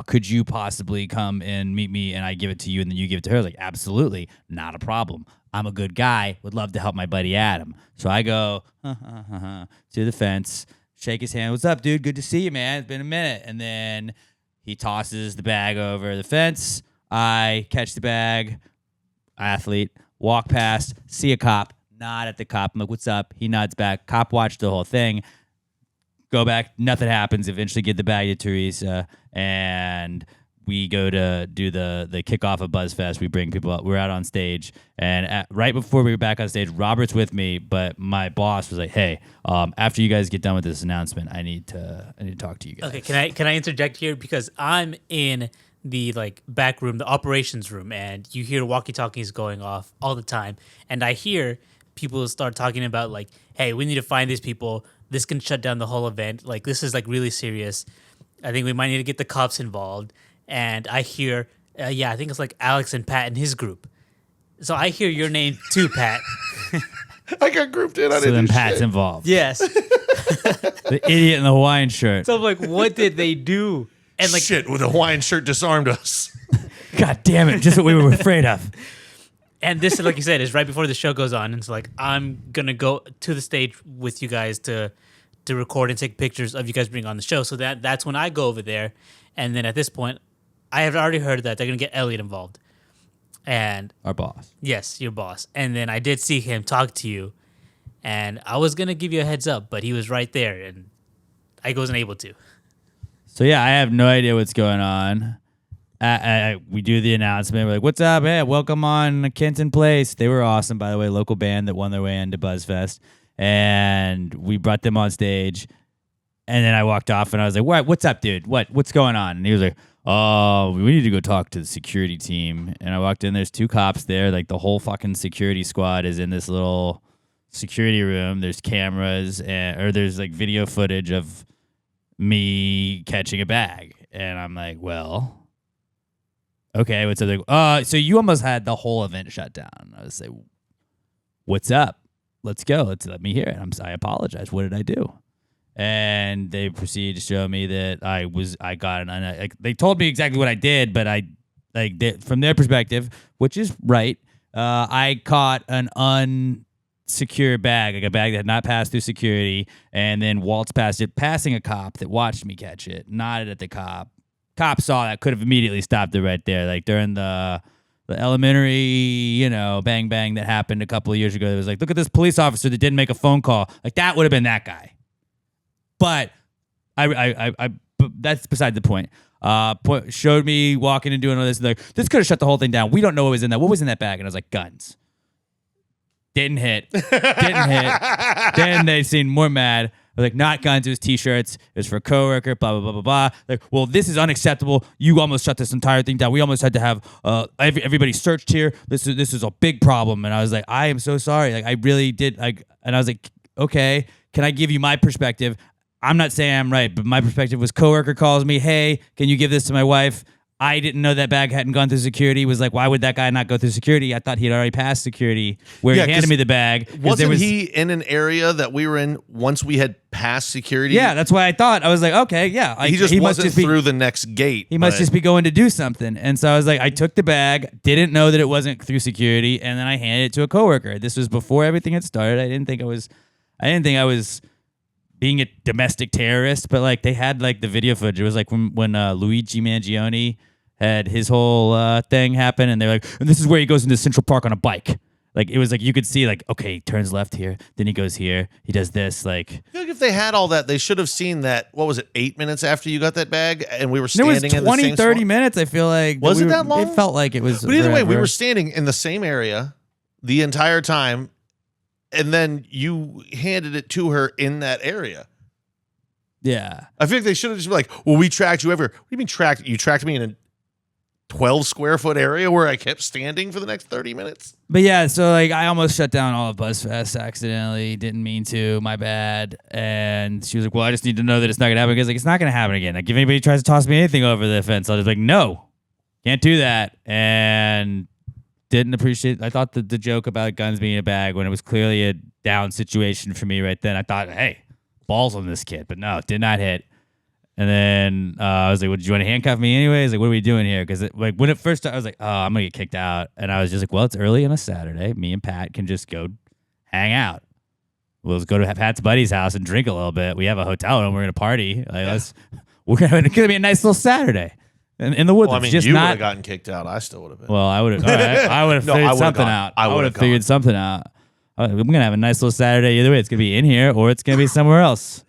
Could you possibly come and meet me and I give it to you and then you give it to her? I was like, absolutely, not a problem. I'm a good guy, would love to help my buddy Adam. So I go to the fence, shake his hand. What's up, dude? Good to see you, man. It's been a minute. And then he tosses the bag over the fence. I catch the bag, athlete, walk past, see a cop, nod at the cop. I'm like, what's up? He nods back. Cop watched the whole thing. Go back. Nothing happens. Eventually get the bag to Teresa, and we go to do the kickoff of BuzzFest. We bring people out. We're out on stage, and right before we were back on stage, Robert's with me, but my boss was like, hey, after you guys get done with this announcement, I need to talk to you guys. Okay, can I interject here because I'm in the back room, the operations room, and you hear walkie-talkies going off all the time, and I hear people start talking about hey, we need to find these people. This can shut down the whole event. This is really serious. I think we might need to get the cops involved. And I hear, I think it's Alex and Pat and his group. So I hear your name too, Pat. I got grouped in. I So didn't then do Pat's shit. involved. Yes. The idiot in the Hawaiian shirt. So I'm like, what did they do? And Shit, with the Hawaiian shirt disarmed us. God damn it, just what we were afraid of. and this is like you said, is right before the show goes on. And it's I'm gonna go to the stage with you guys to record and take pictures of you guys being on the show. So that's when I go over there. And then at this point, I have already heard that they're gonna get Elliot involved. And Our boss. yes, your boss. And then I did see him talk to you, and I was gonna give you a heads up, but he was right there, and I wasn't able to. So yeah, I have no idea what's going on. We do the announcement. We're like, what's up? Hey, welcome on Kenton Place. They were awesome, by the way, local band that won their way into BuzzFest. And we brought them on stage. And then I walked off and I was like, what's up, dude? What's going on? And he was like, oh, we need to go talk to the security team. And I walked in, there's 2 cops there. The whole fucking security squad is in this little security room. There's cameras or there's video footage of me catching a bag. And I'm like, well, okay, what's up? So you almost had the whole event shut down. I was like, what's up? Let's go. Let me hear it. I apologize. What did I do? And they proceeded to show me that they told me exactly what I did, but from their perspective, which is right, I caught an unsecure bag, a bag that had not passed through security, and then waltzed past it, passing a cop that watched me catch it, nodded at the cop. Cop saw that, could have immediately stopped it right there. During the elementary, bang bang that happened a couple of years ago. It was look at this police officer that didn't make a phone call. That would have been that guy. But but that's beside the point. Showed me walking and doing all this. This could have shut the whole thing down. We don't know what was in that. What was in that bag? And I was like, guns. Didn't hit. Then they seemed more mad. I was like, not guns, it was T-shirts. It was for a coworker, blah, blah, blah, blah, blah. Well, this is unacceptable. You almost shut this entire thing down. We almost had to have everybody searched here. This is a big problem. And I was like, I am so sorry. I really did. And I was like, okay, can I give you my perspective? I'm not saying I'm right, but my perspective was coworker calls me, hey, can you give this to my wife? I didn't know that bag hadn't gone through security. Was like, why would that guy not go through security? I thought he had already passed security where Yeah, he handed 'cause me the bag. 'cause Wasn't he in an area that we were in once we had passed security? Yeah, that's why I thought. I was like, okay, yeah. He just must wasn't just be, through the next gate. He must but- just be going to do something. And so I was like, I took the bag, didn't know that it wasn't through security, and then I handed it to a coworker. This was before everything had started. I didn't think I was being a domestic terrorist, but like they had like the video footage. It was like when Luigi Mangione had his whole thing happen, and they're like, and this is where he goes into Central Park on a bike. Like it was like you could see like, okay, he turns left here, then he goes here, he does this. Like I feel like if they had all that, they should have seen that. What was it? 8 minutes after you got that bag, and we were there standing was 20, in the same 30 spot? minute. I feel like Was it that long? It felt like it was. But either way, we forever. were standing in the same area the entire time, and then you handed it to her in that area. Yeah. I feel like they should have just been like, well, we tracked you everywhere. What do you mean tracked? You tracked me in a 12 square foot area where I kept standing for the next 30 minutes? But yeah, so like I almost shut down all of BuzzFest accidentally. Didn't mean to. My bad. And she was like, well, I just need to know that it's not going to happen. Because like, it's not going to happen again. Like if anybody tries to toss me anything over the fence, I'll just be like, no, can't do that. And didn't appreciate. I thought the joke about guns being in a bag when it was clearly a down situation for me right then. I thought, hey, balls on this kid. But no, did not hit. And then I was like, well, did you want to handcuff me anyways? Like, what are we doing here? Because like when it first started, I was like, oh, I'm going to get kicked out. And I was just like, well, it's early on a Saturday. Me and Pat can just go hang out. We'll just go to Pat's buddy's house and drink a little bit. We have a hotel room. We're going to party. Like, it's going to be a nice little Saturday in the woods. Well, I It's mean, just you would not. have gotten kicked out. I still would have been. Well, I would have. I would have No, I figured would've something gone. out. I I would would've have figured gone. something out. We're gonna have a nice little Saturday either way. It's gonna be in here or it's gonna be somewhere else.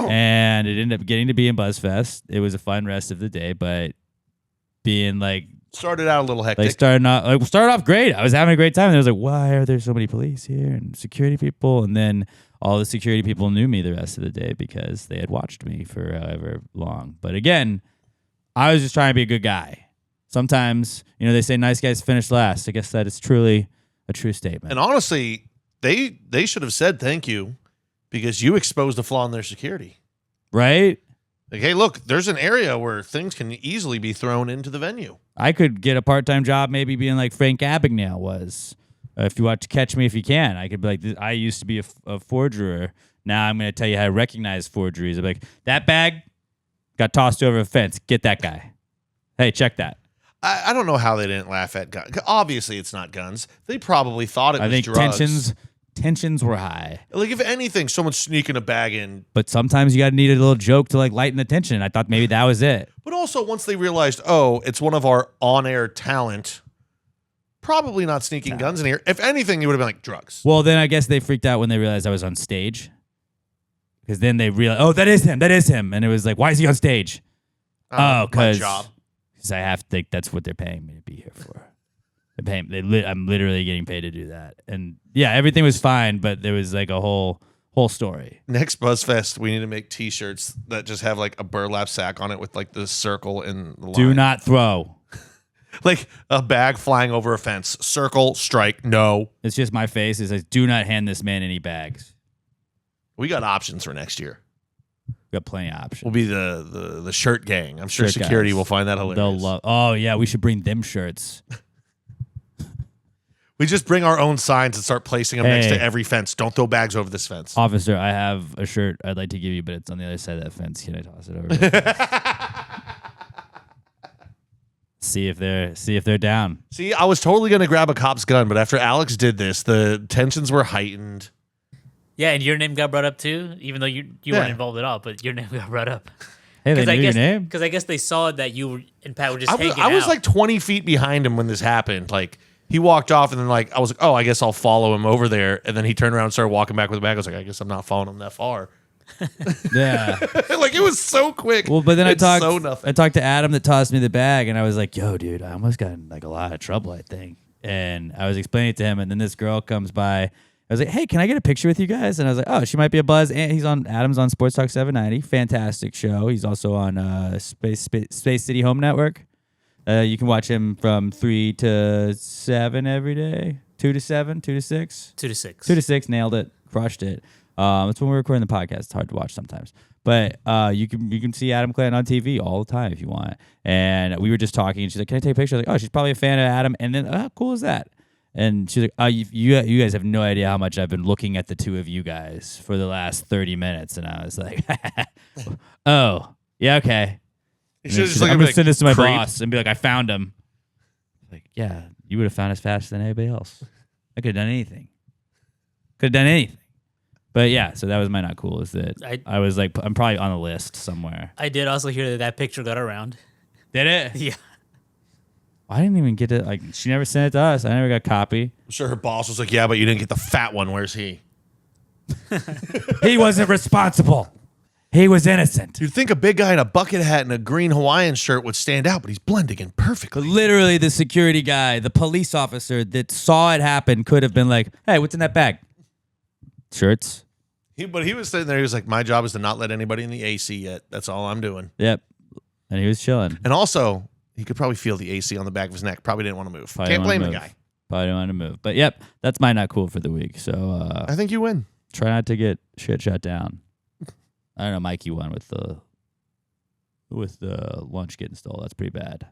And it ended up getting to be in BuzzFest. It was a fun rest of the day, but being like Started out a little hectic. started off great. I was having a great time. And I was like, why are there so many police here and security people? And then all the security people knew me the rest of the day because they had watched me for however long. But again, I was just trying to be a good guy. Sometimes, they say nice guys finish last. I guess that is truly a true statement. And honestly, they should have said thank you because you exposed a flaw in their security. Right? Like, hey, look, there's an area where things can easily be thrown into the venue. I could get a part-time job maybe being like Frank Abagnale was. If you watch Catch Me If You Can, I could be like, I used to be a forger. Now I'm going to tell you how to recognize forgeries. I'm like, that bag got tossed over a fence. Get that guy. Hey, check that. I don't know how they didn't laugh at guns. Obviously, it's not guns. They probably thought it was I think drugs. tensions were high. Like, if anything, someone's sneaking a bag in. But sometimes you got to need a little joke to like lighten the tension. I thought maybe that was it. But also, once they realized, oh, it's one of our on-air talent, probably not sneaking guns in here. If anything, it would have been like drugs. Well, then I guess they freaked out when they realized I was on stage. Because then they realized, oh, that is him. And it was like, why is he on stage? My Because job. I have to think that's what they're paying me to be here for. I'm literally getting paid to do that. And yeah, everything was fine, but there was like a whole story. Next BuzzFest, we need to make T-shirts that just have like a burlap sack on it with like the circle and the line. Do not throw. Like a bag flying over a fence. Circle, strike, no. It's just my face. It says, do not hand this man any bags. We got options for next year. We got plenty of options. We'll be the shirt gang. I'm sure Shirt security guys. will find that hilarious. They'll love. Oh yeah, we should bring them shirts. We just bring our own signs and start placing them next Hey. to every fence. Don't throw bags over this fence. Officer, I have a shirt I'd like to give you, but it's on the other side of that fence. Can I toss it over? to the fence? see if they're down. See, I was totally going to grab a cop's gun, but after Alex did this, the tensions were heightened. Yeah, and your name got brought up too, even though you Yeah. weren't involved at all, but your name got brought up. Hey, they knew your name. Because I guess they saw that you and Pat were just hanging I was out. like 20 feet behind him when this happened. Like, he walked off, and then like I was like, oh, I guess I'll follow him over there. And then he turned around and started walking back with the bag. I was like, I guess I'm not following him that far. Yeah. Like, it was so quick. Well, but then It's I so nothing. talked to Adam that tossed me the bag, and I was like, "Yo, dude, I almost got in like a lot of trouble, I think." And I was explaining it to him, and then this girl comes by. I was like, "Hey, can I get a picture with you guys?" And I was like, "Oh, she might be a buzz." And Adam's on Sports Talk 790, fantastic show. He's also on Space City Home Network. You can watch him from 3 to 7 every day, 2 to 7, 2 to 6. 2 to 6. 2 to 6, nailed it, crushed it. It's when we're recording the podcast. It's hard to watch sometimes. But you can see Adam Clanton on TV all the time if you want. And we were just talking, and she's like, "Can I take a picture?" I was like, "Oh, she's probably a fan of Adam." And then, "How cool is that?" And she's like, "Oh, you guys have no idea how much I've been looking at the two of you guys for the last 30 minutes." And I was like, "Oh, yeah, okay." You And should then just she's look like, at I'm me gonna send this to my creep. boss and be like, "I found him." Like, yeah, you would have found us faster than anybody else. I could have done anything. But yeah, so that was my not cool. Is that I was like, I'm probably on a list somewhere. I did also hear that picture got around. Did it? Yeah. I didn't even get it. Like, she never sent it to us. I never got a copy. I'm sure her boss was like, "Yeah, but you didn't get the fat one. Where's he?" He wasn't responsible. He was innocent. You'd think a big guy in a bucket hat and a green Hawaiian shirt would stand out, but he's blending in perfectly. Literally, the security guy, the police officer that saw it happen could have been like, "Hey, what's in that bag?" Shirts. But he was sitting there. He was like, "My job is to not let anybody in the AC yet. That's all I'm doing." Yep. And he was chilling. And also, he could probably feel the AC on the back of his neck. Probably didn't want to move. Probably Can't didn't blame wanna the move. guy. Probably didn't want to move. But yep, that's my not cool for the week. So I think you win. try not to get shit shut down. I don't know, Mikey won with the lunch getting stolen. That's pretty bad.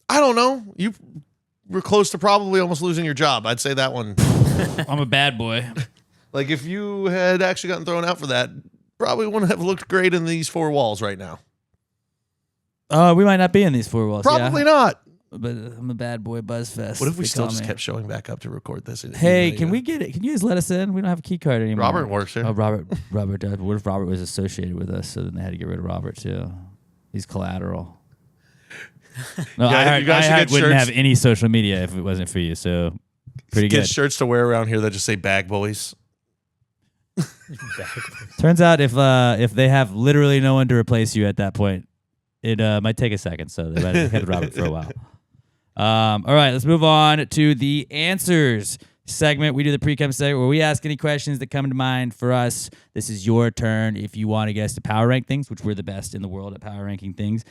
I don't know. You were close to probably almost losing your job. I'd say that one. I'm a bad boy. Like, if you had actually gotten thrown out for that, probably wouldn't have looked great in these four walls right now. We might not be in these four walls. Probably yeah. not. But I'm a bad boy buzzfest. What if we they still call just me. kept showing back up to record this? Hey, can we get it? Can you guys let us in? We don't have a key card anymore. Robert works here. Oh, Robert does. But what if Robert was associated with us? So then they had to get rid of Robert too. He's collateral. No, Yeah, you guys should get wouldn't shirts. have any social media if it wasn't for you. So pretty Get good. shirts to wear around here that just say "Bag Boys." Turns out if they have literally no one to replace you at that point, it might take a second. So they might have had Robert for a while. All right, let's move on to the answers segment. We do the Precome segment where we ask any questions that come to mind for us. This is your turn. If you want to get us to power rank things, which we're the best in the world at power ranking things,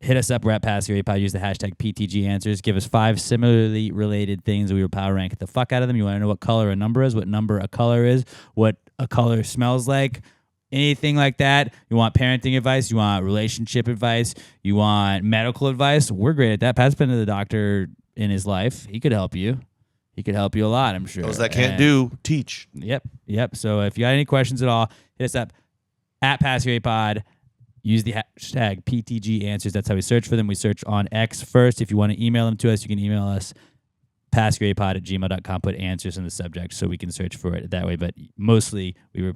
hit us up. We're at Pass Your APod. Use the hashtag PTG Answers. Give us 5 similarly related things that we will power rank the fuck out of them. You want to know what color a number is, what number a color is, what a color smells like, anything like that. You want parenting advice, you want relationship advice, you want medical advice. We're great at that. Pat's been to the doctor in his life. He could help you. He could help you a lot, I'm sure. Those that can't And- do, teach. Yep. So if you got any questions at all, hit us up at Pass Your APod. Use the hashtag PTG Answers. That's how we search for them. We search on X first. If you want to email them to us, you can email us passyourapod@gmail.com. Put answers in the subject so we can search for it that way. But mostly, we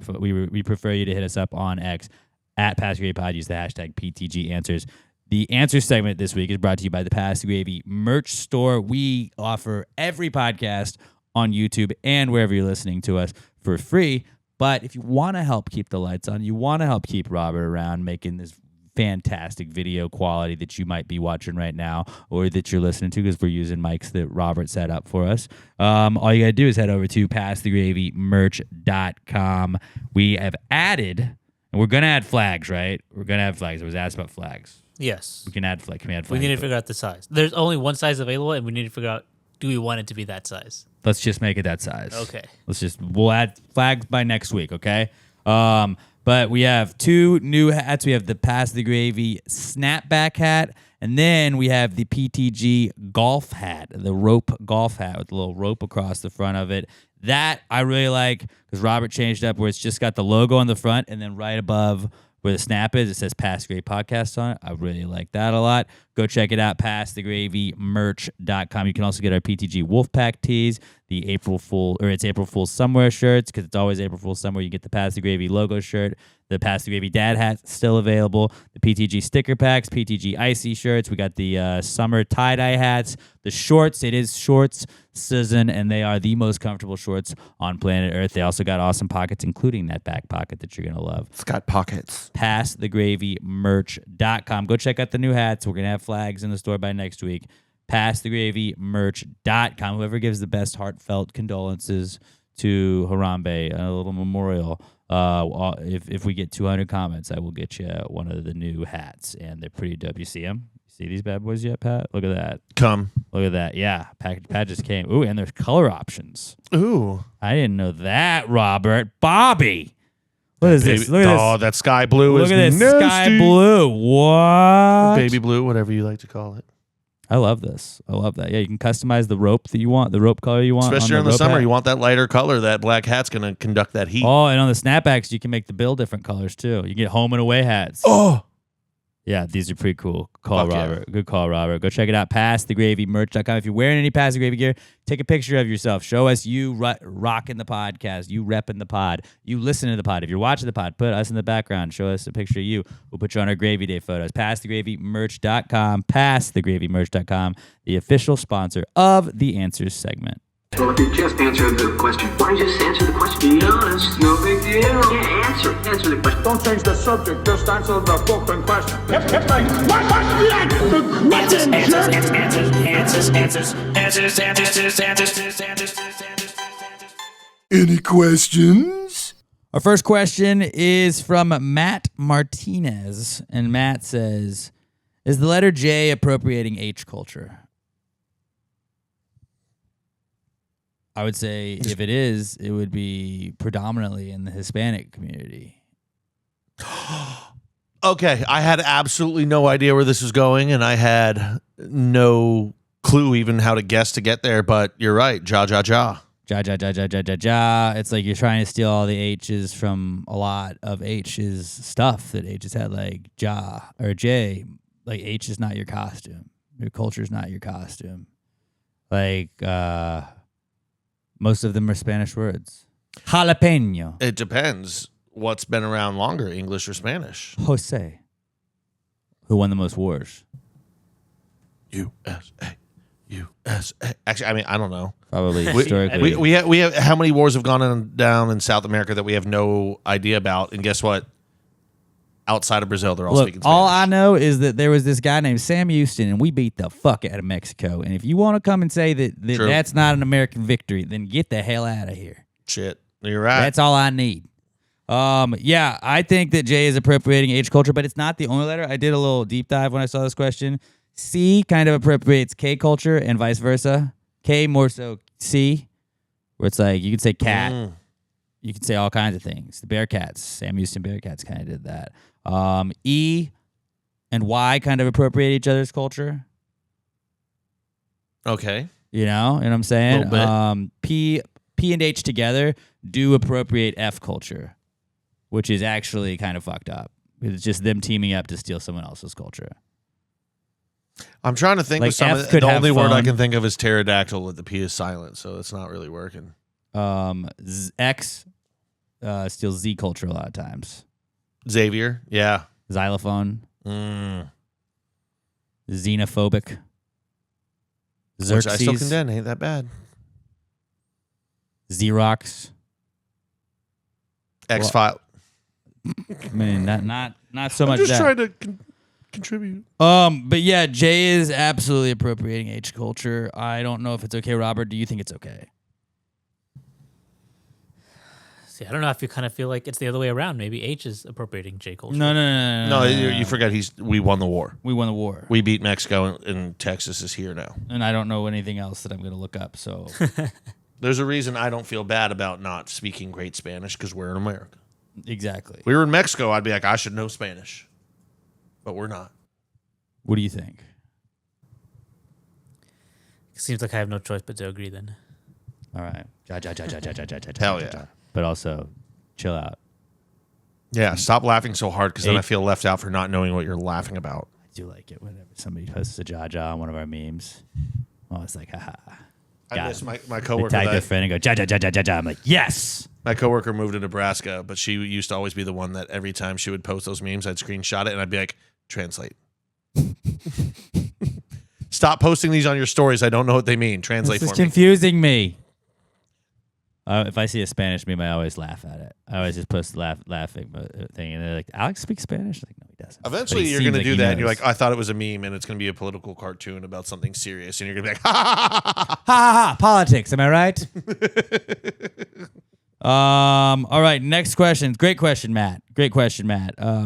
prefer you to hit us up on X at Pass Your APod. Use the hashtag PTG Answers. The answer segment this week is brought to you by the Pass the Gravy merch store. We offer every podcast on YouTube and wherever you're listening to us for free. But if you want to help keep the lights on, you want to help keep Robert around making this fantastic video quality that you might be watching right now or that you're listening to because we're using mics that Robert set up for us. All you got to do is head over to passthegravymerch.com. We have added, and we're going to add flags, right? We're going to have flags. I was asked about flags. Yes. We can add flags. Can we add We flags? need to figure out the size. There's only one size available, and we need to figure out, do we want it to be that size? Let's just make it that size. Okay. We'll add flags by next week, okay? But we have 2 new hats. We have the Pass the Gravy snapback hat, and then we have the PTG golf hat, the rope golf hat with a little rope across the front of it. That I really like because Robert changed up where it's just got the logo on the front, and then right above where the snap is, it says Pass the Gravy Podcast on it. I really like that a lot. Go check it out, passthegravymerch.com. You can also get our PTG Wolfpack tees, the April Fool, or it's April Fool's Somewhere shirts, because it's always April Fool's Somewhere. You get the Pass the Gravy logo shirt, the Pass the Gravy dad hat still available, the PTG sticker packs, PTG icy shirts. We got the summer tie-dye hats, the shorts. It is shorts season, and they are the most comfortable shorts on planet Earth. They also got awesome pockets, including that back pocket that you're going to love. It's got pockets. PassTheGravyMerch.com. Go check out the new hats. We're going to have flags in the store by next week. PassTheGravyMerch.com. Whoever gives the best heartfelt condolences to Harambe, a little memorial. If we get 200 comments, I will get you one of the new hats, and they're pretty dope. You see them? See these bad boys yet, Pat? Look at that. Come. Look at that. Yeah, pad just came. Ooh, and there's color options. Ooh. I didn't know that, Robert. Bobby. What is this? Look at Oh, this. that sky blue Look is at this nasty. sky blue. What? Baby blue, whatever you like to call it. I love this. I love that. Yeah, you can customize the rope that you want, the rope color you want. Especially on in the rope summer, hat. you want that lighter color. That black hat's going to conduct that heat. Oh, and on the snapbacks, you can make the bill different colors too. You get home and away hats. Oh. Yeah, these are pretty cool. Call, Fuck yeah. Robert. Good call, Robert. Go check it out. PassTheGravyMerch.com. If you're wearing any Pass the Gravy gear, take a picture of yourself. Show us you rocking the podcast. You repping the pod. You listen to the pod. If you're watching the pod, put us in the background. Show us a picture of you. We'll put you on our Gravy Day photos. PassTheGravyMerch.com. PassTheGravyMerch.com. The official sponsor of the Answers segment. Well, if you just answered the question. Why don't you just answer the question? Be honest. No big deal. Yeah, answer the question. Don't change the subject, just answer the fucking question. Any questions? Our first question is from Matt Martinez. And Matt says, is the letter J appropriating H culture? I would say if it is, it would be predominantly in the Hispanic community. Okay, I had absolutely no idea where this was going, and I had no clue even how to guess to get there, but you're right. Ja, ja, ja. Ja, ja, ja, ja, ja, ja, ja. It's like you're trying to steal all the H's from a lot of H's stuff that H has had, like Ja or J. Like H is not your costume. Your culture is not your costume. Like, most of them are Spanish words. Jalapeno. It depends what's been around longer, English or Spanish. Jose. Who won the most wars? USA. USA. Actually, I mean, I don't know. Probably historically. We have how many wars have gone on down in South America that we have no idea about? And guess what? Outside of Brazil, they're all Look, speaking Spanish. all I know is that there was this guy named Sam Houston, and we beat the fuck out of Mexico. And if you want to come and say that True. that's not an American victory, then get the hell out of here. Shit. You're right. That's all I need. Yeah, I think that J is appropriating H culture, but it's not the only letter. I did a little deep dive when I saw this question. C kind of appropriates K culture and vice versa. K more so C, where it's like you could say cat. You could say all kinds of things. The Bearcats, Sam Houston Bearcats kind of did that. E and Y kind of appropriate each other's culture. Okay. You know what I'm saying? Little bit. P and H together do appropriate F culture, which is actually kind of fucked up. It's just them teaming up to steal someone else's culture. I'm trying to think Like of some F of the could have only word I fun. can think of is pterodactyl with the P is silent, so it's not really working. X steals Z culture a lot of times. Xavier, yeah. Xylophone, Which xenophobic. I still Xerxes, condemn, ain't that bad. Xerox. X-File. I mean, not so much I'm just that. trying to contribute. But yeah, Jay is absolutely appropriating H culture. I don't know if it's okay, Robert. Do you think it's okay? See, I don't know if you kind of feel like it's the other way around. Maybe H is appropriating J culture. No, you forget we won the war. We won the war. We beat Mexico, and Texas is here now. And I don't know anything else that I'm going to look up. So There's a reason I don't feel bad about not speaking great Spanish because we're in America. exactly. If we were in Mexico, I'd be like, I should know Spanish. But we're not. What do you think? Seems like I have no choice but to agree then. All right. Hell yeah. But also, chill out. Yeah, stop laughing so hard because then I feel left out for not knowing what you're laughing about. I do like it whenever somebody posts a jaw on one of our memes. Oh, it's like, haha. I miss my They coworker. tag their That, friend and go, ja. I'm like, yes. my coworker moved to Nebraska, but she used to always be the one that every time she would post those memes, I'd screenshot it and I'd be like, translate. Stop posting these on your stories. I don't know what they mean. Translate This for is me. confusing me. If I see a Spanish meme, I always laugh at it. I always just post laughing thing, and they're like, "Alex speaks Spanish." I'm like, no, he doesn't. Eventually, But he you're going seems to like do he that, and you're knows. like, I thought it was a meme, and it's going to be a political cartoon about something serious, and you're going to be like, ha ha ha ha. ha ha, politics. Am I right? All right. Next question. Great question, Matt.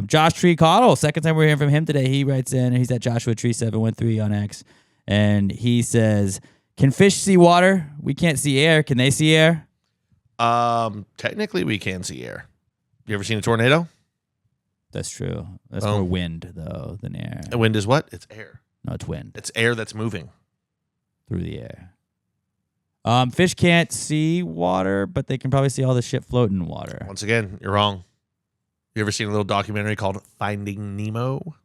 Josh Tree Cottle. Second time we're hearing from him today. He writes in. He's at Joshua Tree 713 on X. And he says, can fish see water? We can't see air. Can they see air? Technically, we can see air. You ever seen a tornado? That's true. That's more wind, though, than air. And wind is what? It's air. No, it's wind. It's air that's moving. Through the air. Fish can't see water, but they can probably see all the shit floating in water. Once again, you're wrong. You ever seen a little documentary called Finding Nemo?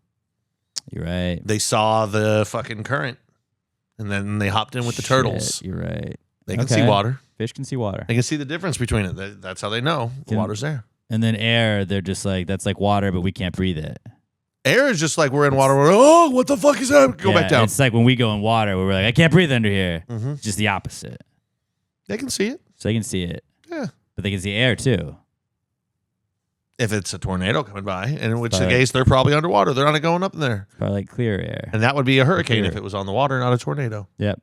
You're right. They saw the fucking current, and then they hopped in with the turtles. You're right. They can see water. Fish can see water. They can see the difference between it. That's how they know the water's there. And then air, they're just like, that's like water, but we can't breathe it. Air is just like we're in water. We're oh, what the fuck is that? Go back down. It's like when we go in water, we're like, I can't breathe under here. Mm-hmm. It's just the opposite. They can see it. So they can see it. Yeah. But they can see air too. If it's a tornado coming by, and in which case they're probably underwater. They're not going up in there. Probably like clear air. And that would be a hurricane if it was on the water, not a tornado. Yep.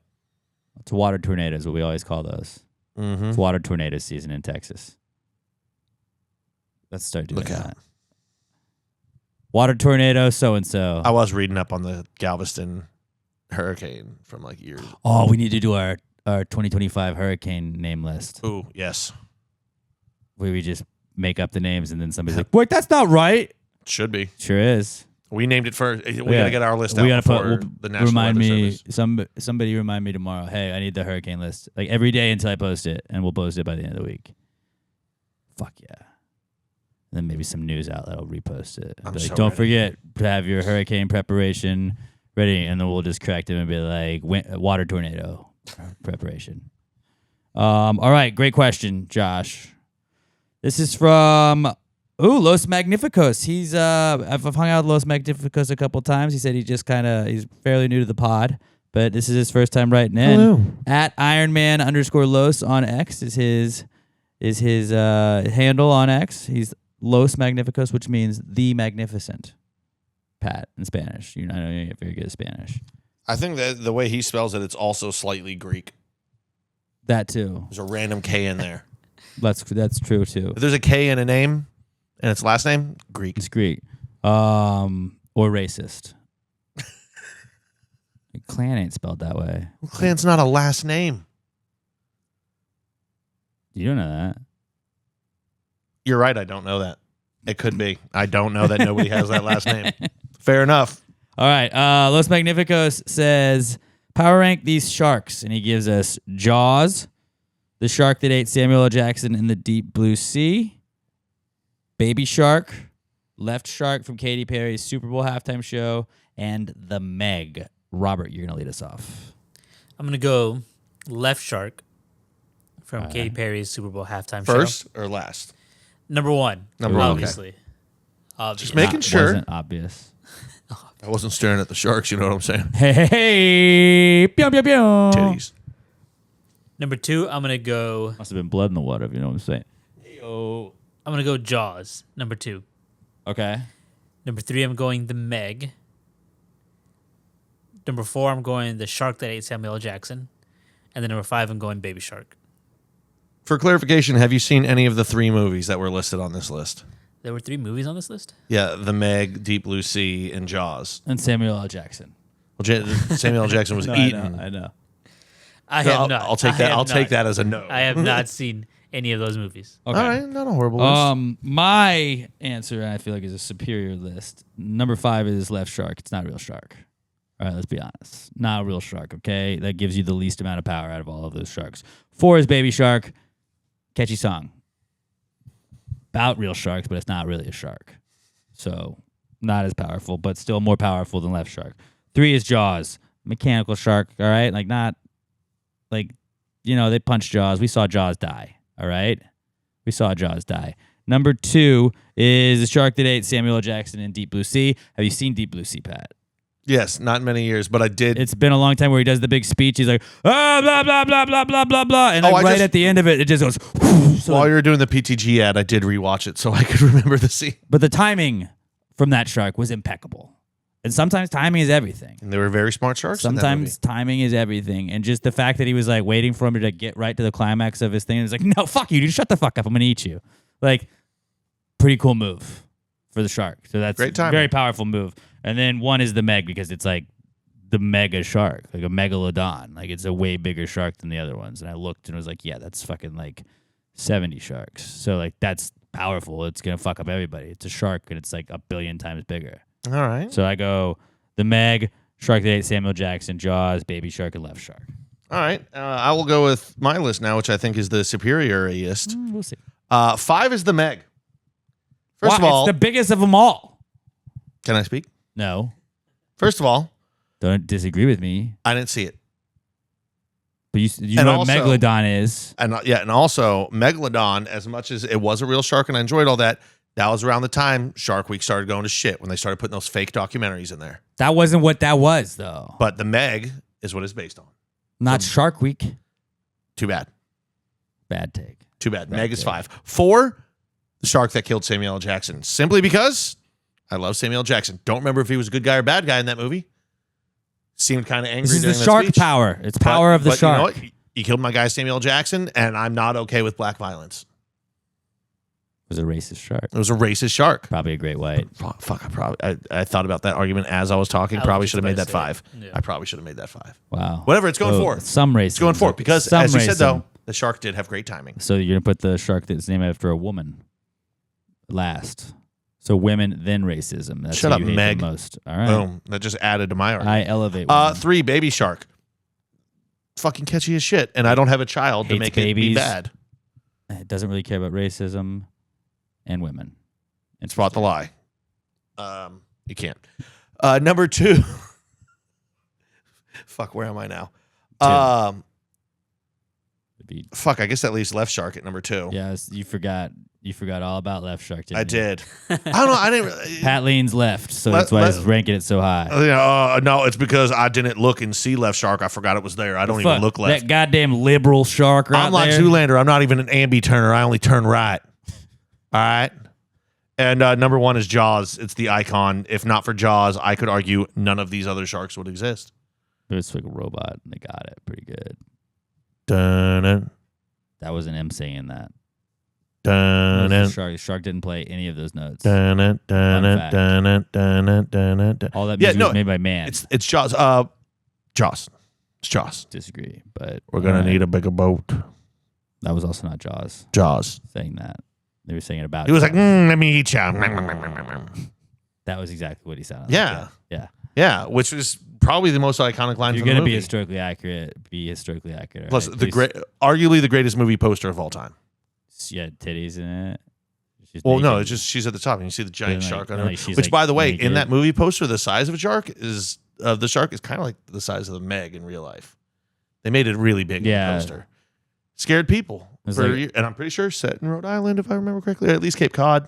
It's water tornadoes, what we always call those. Mm-hmm. It's water tornado season in Texas. Let's start doing that. Water tornado, so-and-so. I was reading up on the Galveston hurricane from like years. Oh, we need to do our 2025 hurricane name list. Ooh, yes. Where we just make up the names and then somebody's like, wait, that's not right. Should be. Sure is. We named it first. We got to get our list out we gotta before the National remind Weather me, Service. somebody remind me tomorrow, hey, I need the hurricane list. Like every day until I post it, and we'll post it by the end of the week. Fuck yeah. And then maybe some news outlet will repost it. I'm Be like, so don't ready. forget to have your hurricane preparation ready, and then we'll just correct them and be like, water tornado preparation. All right, great question, Josh. This is from Los Magnificos. He's I've hung out with Los Magnificos a couple times. He said he's fairly new to the pod, but this is his first time writing in. Hello. At Ironman_Los on X is his handle on X. He's Los Magnificos, which means the magnificent. Pat in Spanish. I know you get very good at Spanish. I think that the way he spells it, it's also slightly Greek. That too. There's a random K in there. That's true too. If there's a K in a name and its last name, Greek. It's Greek. Or racist. Clan ain't spelled that way. Clan's not a last name. You don't know that. You're right. I don't know that. It could be. I don't know that nobody has that last name. Fair enough. All right. Los Magnificos says, power rank these sharks. And he gives us Jaws, the shark that ate Samuel L. Jackson in the deep blue sea, Baby Shark, Left Shark from Katy Perry's Super Bowl halftime show, and The Meg. Robert, you're going to lead us off. I'm going to go Left Shark from Katy Perry's Super Bowl halftime show. First or last? Number one, Number one, obviously. Just making sure. Wasn't obvious. I wasn't staring at the sharks, you know what I'm saying? Hey, pew, pew, pew. Titties. Number two, I'm going to go... Must have been blood in the water, if you know what I'm saying. I'm going to go Jaws, number two. Okay. Number three, I'm going The Meg. Number four, I'm going The Shark That Ate Samuel L. Jackson. And then number five, I'm going Baby Shark. For clarification, have you seen any of the 3 movies that were listed on this list? There were 3 movies on this list? Yeah, The Meg, Deep Blue Sea, and Jaws. And Samuel L. Jackson. Well, Samuel L. Jackson was eaten. I know. I have not. I'll take that. I'll take that as a no. I have not seen any of those movies. Okay. All right, not a horrible list. My answer, I feel like, is a superior list. Number 5 is Left Shark. It's not a real shark. All right, let's be honest. Not a real shark, okay? That gives you the least amount of power out of all of those sharks. 4 is Baby Shark. Catchy song. About real sharks, but it's not really a shark. So, not as powerful, but still more powerful than Left Shark. 3 is Jaws. Mechanical shark, all right? Like, not, like, they punched Jaws. We saw Jaws die, all right? We saw Jaws die. Number 2 is the shark that ate Samuel L. Jackson in Deep Blue Sea. Have you seen Deep Blue Sea, Pat? Yes, not many years, but I did. It's been a long time where he does the big speech. He's like, blah, blah, blah, blah, blah, blah, blah. And like at the end of it, it just goes. So while you were doing the PTG ad, I did rewatch it so I could remember the scene. But the timing from that shark was impeccable. And sometimes timing is everything. And they were very smart sharks. Sometimes timing is everything. And just the fact that he was like waiting for him to get right to the climax of his thing. And he's like, no, fuck you. Dude, shut the fuck up. I'm going to eat you. Like, pretty cool move for the shark. So that's Great timing. Very powerful move. And then 1 is the Meg because it's like the mega shark, like a megalodon. Like it's a way bigger shark than the other ones. And I looked and was like, yeah, that's fucking like 70 sharks. So like that's powerful. It's gonna fuck up everybody. It's a shark and it's like 1 billion times bigger. All right. So I go the Meg, Shark That Ate Samuel Jackson, Jaws, Baby Shark, and Left Shark. All right. I will go with my list now, which I think is the superiorest. We'll see. 5 is the Meg. First of all, it's the biggest of them all. can I speak? No, First of all, don't disagree with me. I didn't see it. But you And know also- what Megalodon is. And and also Megalodon, as much as it was a real shark and I enjoyed all that, that was around the time Shark Week started going to shit when they started putting those fake documentaries in there. That wasn't what that was, though. But the Meg is what it's based on. Not Shark Week. Too bad. Bad take. Too bad. Bad Meg is take. 5. 4, the shark that killed Samuel L. Jackson. Simply because I love Samuel L. Jackson. Don't remember if he was a good guy or bad guy in that movie. Seemed kind of angry. This is the during that shark speech. power. It's power of the but you know shark. what? He killed my guy Samuel L. Jackson, and I'm not okay with black violence. It was a racist shark. It was a racist shark. Probably a great white. Fuck, I thought about that argument as I was talking. I was Probably just should have made about that to 5. say it. Yeah. I probably should have made that 5. Wow. Whatever, it's going So, 4. Some racism. It's going 4 because, Some as you said, racism. though, the shark did have great timing. So you're going to put the shark that's named after a woman last. So women, then racism. That's Shut who up, you hate Meg. the most. All right. Boom. That just added to my argument. I elevate women. 3, baby shark. Fucking catchy as shit, and I don't have a child to Hates make it be babies. bad. It doesn't really care about racism and women. Spot the lie. You can't. Number 2. Fuck, where am I now? Fuck, I guess that leaves left shark at number 2. Yes, you forgot. You forgot all about Left Shark. Didn't I you? did. I don't know. I didn't. Pat leans left, so that's why he's ranking it so high. No, it's because I didn't look and see left shark. I forgot it was there. I don't even Fuck, look left. That goddamn liberal shark right I'm like there. Zoolander. I'm not even an ambi turner. I only turn right. All right. And number 1 is Jaws. It's the icon. If not for Jaws, I could argue none of these other sharks would exist. It was like a robot, and they got it pretty good. Dun-dun, That wasn't him singing that. dun-dun, The shark didn't play any of those notes. dun-dun, dun-dun, fact. dun-dun, dun-dun, dun-dun, dun. All that Yeah, music no, was made by man. It's Jaws. Jaws. It's Jaws. Disagree, but We're gonna need a bigger boat. That was also not Jaws Jaws. saying that. They were saying it about. He was like, Jaws. let me eat you. That was exactly what he sounded. Yeah. Like. Yeah. Yeah, which was probably the most iconic line If from you're the gonna be movie. historically accurate. Be historically accurate. Plus, right? the great, arguably the greatest movie poster of all time. She had titties in it. She's Well, no, naked. it's just she's at the top, and you see the giant Then, like- shark on then, her. like, she's, Which, like, by the way, in naked. that movie poster, the size of a shark is the shark is kind of like the size of the Meg in real life. They made it really big in Yeah. the poster. Scared people, It's and I'm pretty sure set in Rhode Island, if I remember correctly, or at least Cape Cod.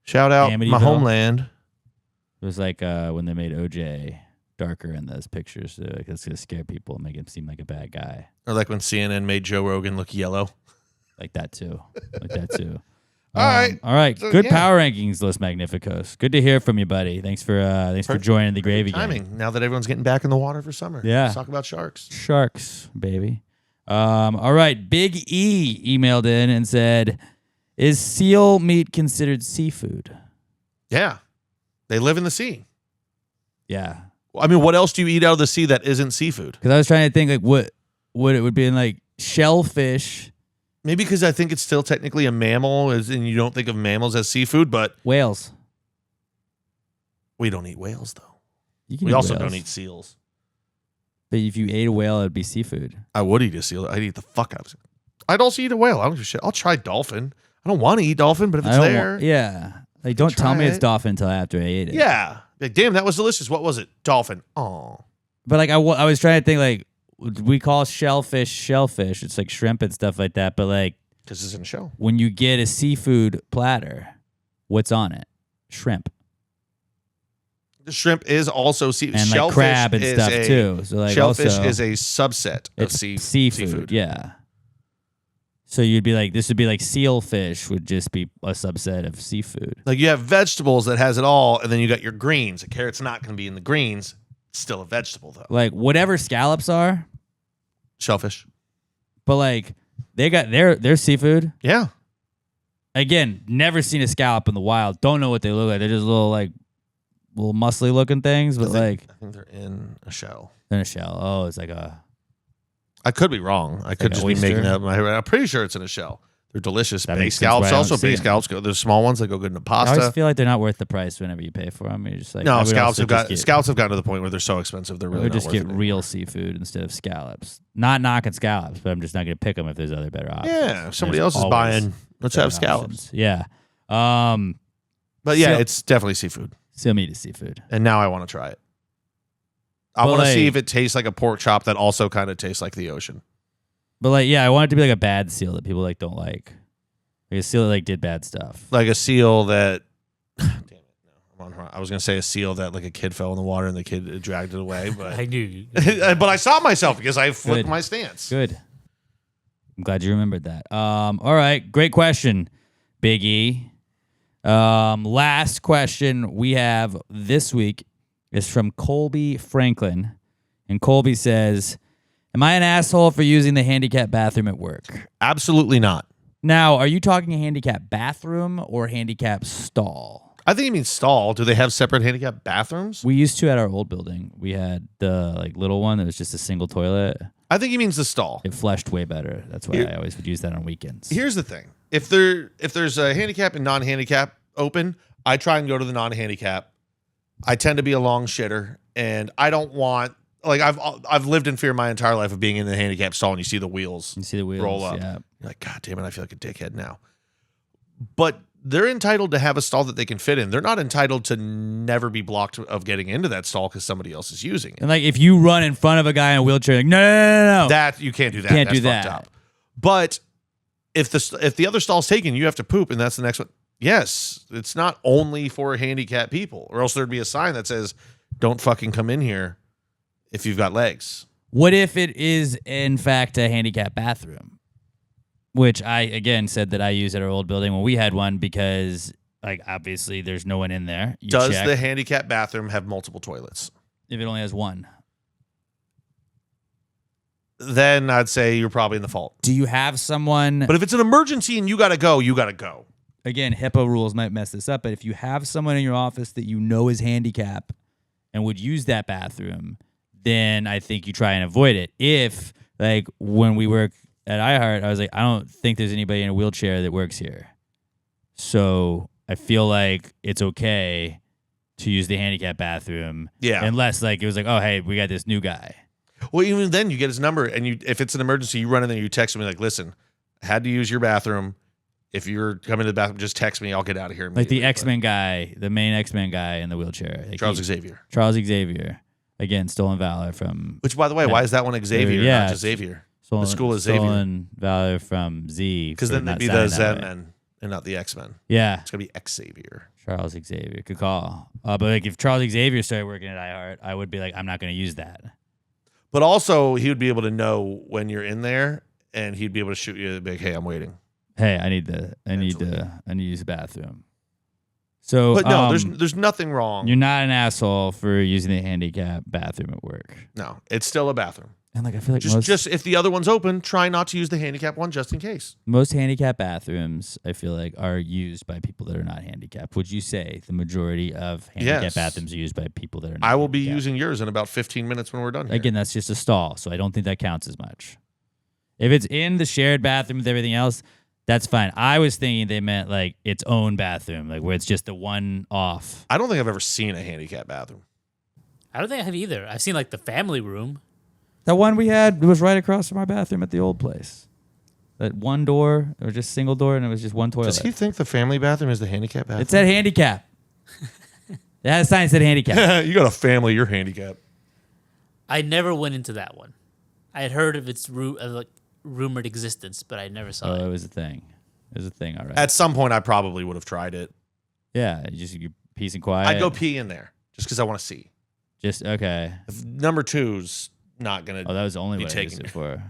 Shout out my Amityville. homeland. It was like when they made OJ darker in those pictures. Like, it's gonna scare people and make him seem like a bad guy. Or like when CNN made Joe Rogan look yellow. Like that too. Like that too. All right. All right. So, Good yeah. power rankings, Los Magnificos. Good to hear from you, buddy. Thanks for joining the gravy game. Timing. Now that everyone's getting back in the water for summer. Yeah. Let's talk about sharks. Sharks, baby. All right. Big E emailed in and said, "Is seal meat considered seafood?" Yeah. They live in the sea. Yeah. I mean, what else do you eat out of the sea that isn't seafood? Because I was trying to think like what it would be in like shellfish, Maybe because I think it's still technically a mammal, and you don't think of mammals as seafood, but whales. we don't eat whales, though. You can We eat also whales. don't eat seals. But if you ate a whale, it'd be seafood. I would eat a seal. I'd eat the fuck out of it. I'd also eat a whale. I don't give a shit. I'll try dolphin. I don't want to eat dolphin, but if it's I don't there, want- yeah. Like, don't tell me try it's it. dolphin until after I ate it. yeah. Like, damn, that was delicious. What was it? Dolphin. Oh. But like I was trying to think like we call shellfish. It's like shrimp and stuff like that. But like Because it's in a show. when you get a seafood platter, what's on it? Shrimp The shrimp is also seafood. and like crab and stuff too. So like Shellfish also, is a subset of it's seafood. Yeah. So you'd be like, this would be like sealfish would just be a subset of seafood. Like you have vegetables that has it all, and then you got your greens. A carrot's not going to be in the greens. It's still a vegetable, though. Like whatever scallops are, Shellfish. but like they got their seafood. Yeah. Again, never seen a scallop in the wild. Don't know what they look like. They're just little like little muscly looking things, but I think they're in a shell. in a shell. Oh, it's like a. I could be wrong. I could an just be making oyster? that up in my head. I'm pretty sure it's in a shell. They're delicious. That Bay makes sense scallops, why I don't also see bay 'em. scallops. There's small ones that go good in a I always pasta. feel like they're not worth the price whenever you pay for them. You're just like I No, would scallops also have just scallops have gotten to the point where they're so expensive they're I really would not just worth get it real anymore. seafood instead of scallops. Not knocking scallops, but I'm just not going to pick them if there's other better options. Yeah, if somebody There's else is always buying, let's have better scallops. options. Yeah. But yeah, So- it's definitely seafood. Still meat is seafood. And now I want to try it. I But want to see like- if it tastes like a pork chop that also kind of tastes like the ocean. But like, yeah, I want it to be like a bad seal that people like don't like. Like a seal that like did bad stuff. Like a seal that. Damn it! No, I'm on. I was gonna say a seal that like a kid fell in the water and the kid dragged it away, but I knew you. but I saw myself because I flipped Good. my stance. Good. I'm glad you remembered that. All right, great question, Big E. Last question we have this week is from Colby Franklin, and Colby says, "Am I an asshole for using the handicap bathroom at work?" Absolutely not. Now, are you talking a handicap bathroom or handicap stall? I think it means stall. Do they have separate handicap bathrooms? We used to at our old building. We had the like little one that was just a single toilet. I think he means the stall. It flushed way better. That's why I always would use that on weekends. Here's the thing: if there's a handicap and non-handicap open, I try and go to the non-handicap. I tend to be a long shitter, and I don't want like I've lived in fear my entire life of being in the handicap stall, and you see the wheels. You see the wheels roll up. Yeah. You're like, God damn it, I feel like a dickhead now. But they're entitled to have a stall that they can fit in. They're not entitled to never be blocked of getting into that stall because somebody else is using it. And like if you run in front of a guy in a wheelchair, like no. That you can't do that. Can't That's do that. fucked up. But if the other stall's taken, you have to poop, and that's the next one. Yes, it's not only for handicapped people, or else there'd be a sign that says, "Don't fucking come in here if you've got legs." What if it is in fact a handicap bathroom? Which I again said that I used at our old building when we had one because like obviously there's no one in there. You Does check. the handicap bathroom have multiple toilets? If it only has one? Then I'd say you're probably in the fault. Do you have someone? But if it's an emergency and you got to go, you got to go. Again, HIPAA rules might mess this up, but if you have someone in your office that you know is handicapped and would use that bathroom, then I think you try and avoid it. If, like, when we work at iHeart, I was like, I don't think there's anybody in a wheelchair that works here. So I feel like it's okay to use the handicap bathroom. Yeah. Unless, like, it was like, oh, hey, we got this new guy. Well, even then, you get his number, and if it's an emergency, you run in there, you text him, like, listen, I had to use your bathroom. If you're coming to the bathroom, just text me. I'll get out of here. Like the immediately. X-Men guy, the main X-Men guy in the wheelchair. Like Charles Xavier. Charles Xavier. Again, Stolen Valor from... Which, by the way, why is that one Xavier, Yeah, not just Xavier? Stolen, the school is Xavier. Stolen Valor from Z. Because for then they'd not be the signing Zen that way. Men and not the X-Men. Yeah. It's going to be Xavier. Charles Xavier. Good call. But like if Charles Xavier started working at iHeart, I would be like, I'm not going to use that. But also, he would be able to know when you're in there, and he'd be able to shoot you like, hey, I'm waiting. Hey, I need to use the bathroom. So, But no, there's nothing wrong. You're not an asshole for using the handicap bathroom at work. No, it's still a bathroom. And like I feel like Just if the other one's open, try not to use the handicap one just in case. most handicap bathrooms, I feel like, are used by people that are not handicapped. Would you say the majority of handicap Yes. bathrooms are used by people that are not I will be handicapped? using yours in about 15 minutes when we're done here. Again, that's just a stall, so I don't think that counts as much. If it's in the shared bathroom with everything else, that's fine. I was thinking they meant like its own bathroom, like where it's just the one off. I don't think I've ever seen a handicap bathroom. I don't think I have either. I've seen like the family room. That one we had was right across from our bathroom at the old place. That one door, or just single door, and it was just one toilet. Does he think the family bathroom is the handicap bathroom? It said handicap. It had a sign that said handicap. You got a family, you're handicapped. I never went into that one. I had heard of its rumored existence, but I never saw Oh, it it. was a thing. It was a thing, all right. At some point, I probably would have tried it. Yeah, you peace and quiet. I'd go pee in there just because I want to see. Just, okay. If number two's not going Oh, to. that was the only Be way I used taking it for.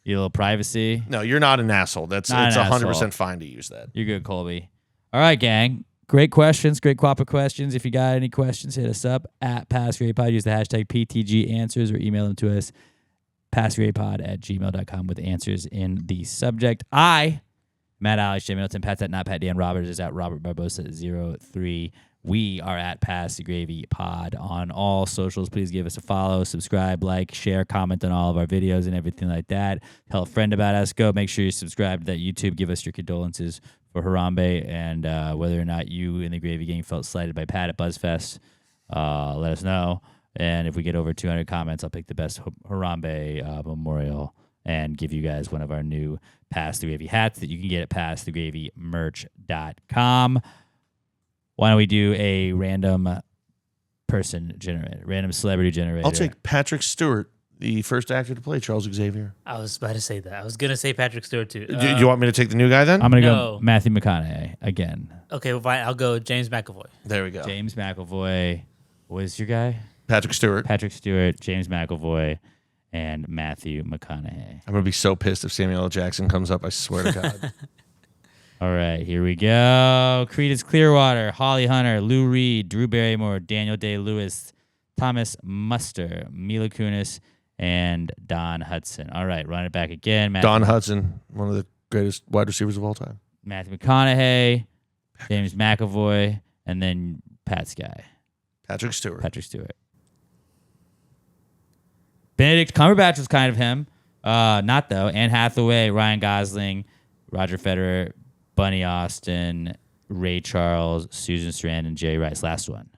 You a little privacy. No, you're not an asshole. It's Not an 100% asshole. fine to use that. You're good, Colby. All right, gang. Great questions. Great quap of questions. If you got any questions, hit us up at PassGradePod. Use the hashtag PTG Answers or email them to us, PassGradePod@gmail.com with answers in the subject. Matt Alex, Jay Middleton, Pat's at not Pat Dan Roberts is at Robert Barbosa 03. We are at Pass the Gravy Pod on all socials. Please give us a follow, subscribe, like, share, comment on all of our videos and everything like that. Tell a friend about us. Go make sure you subscribe to that YouTube. Give us your condolences for Harambe and whether or not you in the Gravy Gang felt slighted by Pat at BuzzFest. Let us know. And if we get over 200 comments, I'll pick the best Harambe memorial and give you guys one of our new Pass the Gravy hats that you can get at passthegravymerch.com. Why don't we do a random person generator, random celebrity generator? I'll take Patrick Stewart, the first actor to play Charles Xavier. I was about to say that. I was going to say Patrick Stewart, too. Do you want me to take the new guy then? I'm going to No. go Matthew McConaughey again. Okay, well, fine. I'll go James McAvoy. There we go. James McAvoy. What is your guy? Patrick Stewart. Patrick Stewart, James McAvoy, and Matthew McConaughey. I'm going to be so pissed if Samuel L. Jackson comes up. I swear to God. All right, here we go. Creedence Clearwater, Holly Hunter, Lou Reed, Drew Barrymore, Daniel Day-Lewis, Thomas Muster, Mila Kunis, and Don Hudson. All right, run it back again. Don Hudson, one of the greatest wide receivers of all time. Matthew McConaughey, James McAvoy, and then Pat's guy, Patrick Stewart. Patrick Stewart. Benedict Cumberbatch was kind of him. Not though. Anne Hathaway, Ryan Gosling, Roger Federer, Bunny Austin, Ray Charles, Susan Sarandon, Jerry Rice. Last one.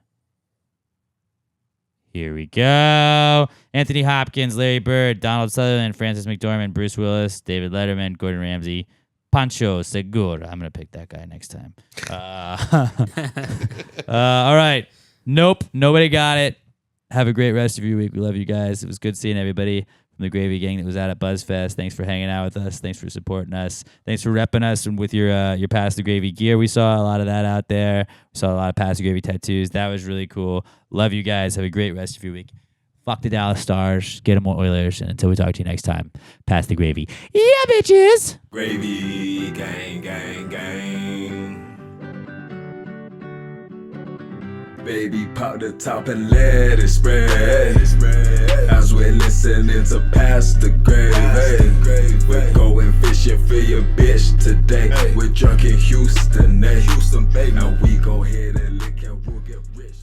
Here we go. Anthony Hopkins, Larry Bird, Donald Sutherland, Francis McDormand, Bruce Willis, David Letterman, Gordon Ramsay, Pancho Segura. I'm going to pick that guy next time. All right. Nope. Nobody got it. Have a great rest of your week. We love you guys. It was good seeing everybody from the Gravy Gang that was out at BuzzFest. Thanks for hanging out with us. Thanks for supporting us. Thanks for repping us and with your Pass the Gravy gear. We saw a lot of that out there. We saw a lot of Pass the Gravy tattoos. That was really cool. Love you guys. Have a great rest of your week. Fuck the Dallas Stars. Get them more Oilers. And until we talk to you next time, Pass the Gravy. Yeah, bitches. Gravy gang, gang, gang. Baby, pop the top and let it spread. As we're listening to Pass the Gravy. We're going fishing for your bitch today. We're drunk in Houston, baby. And we go ahead and lick and we'll get rich.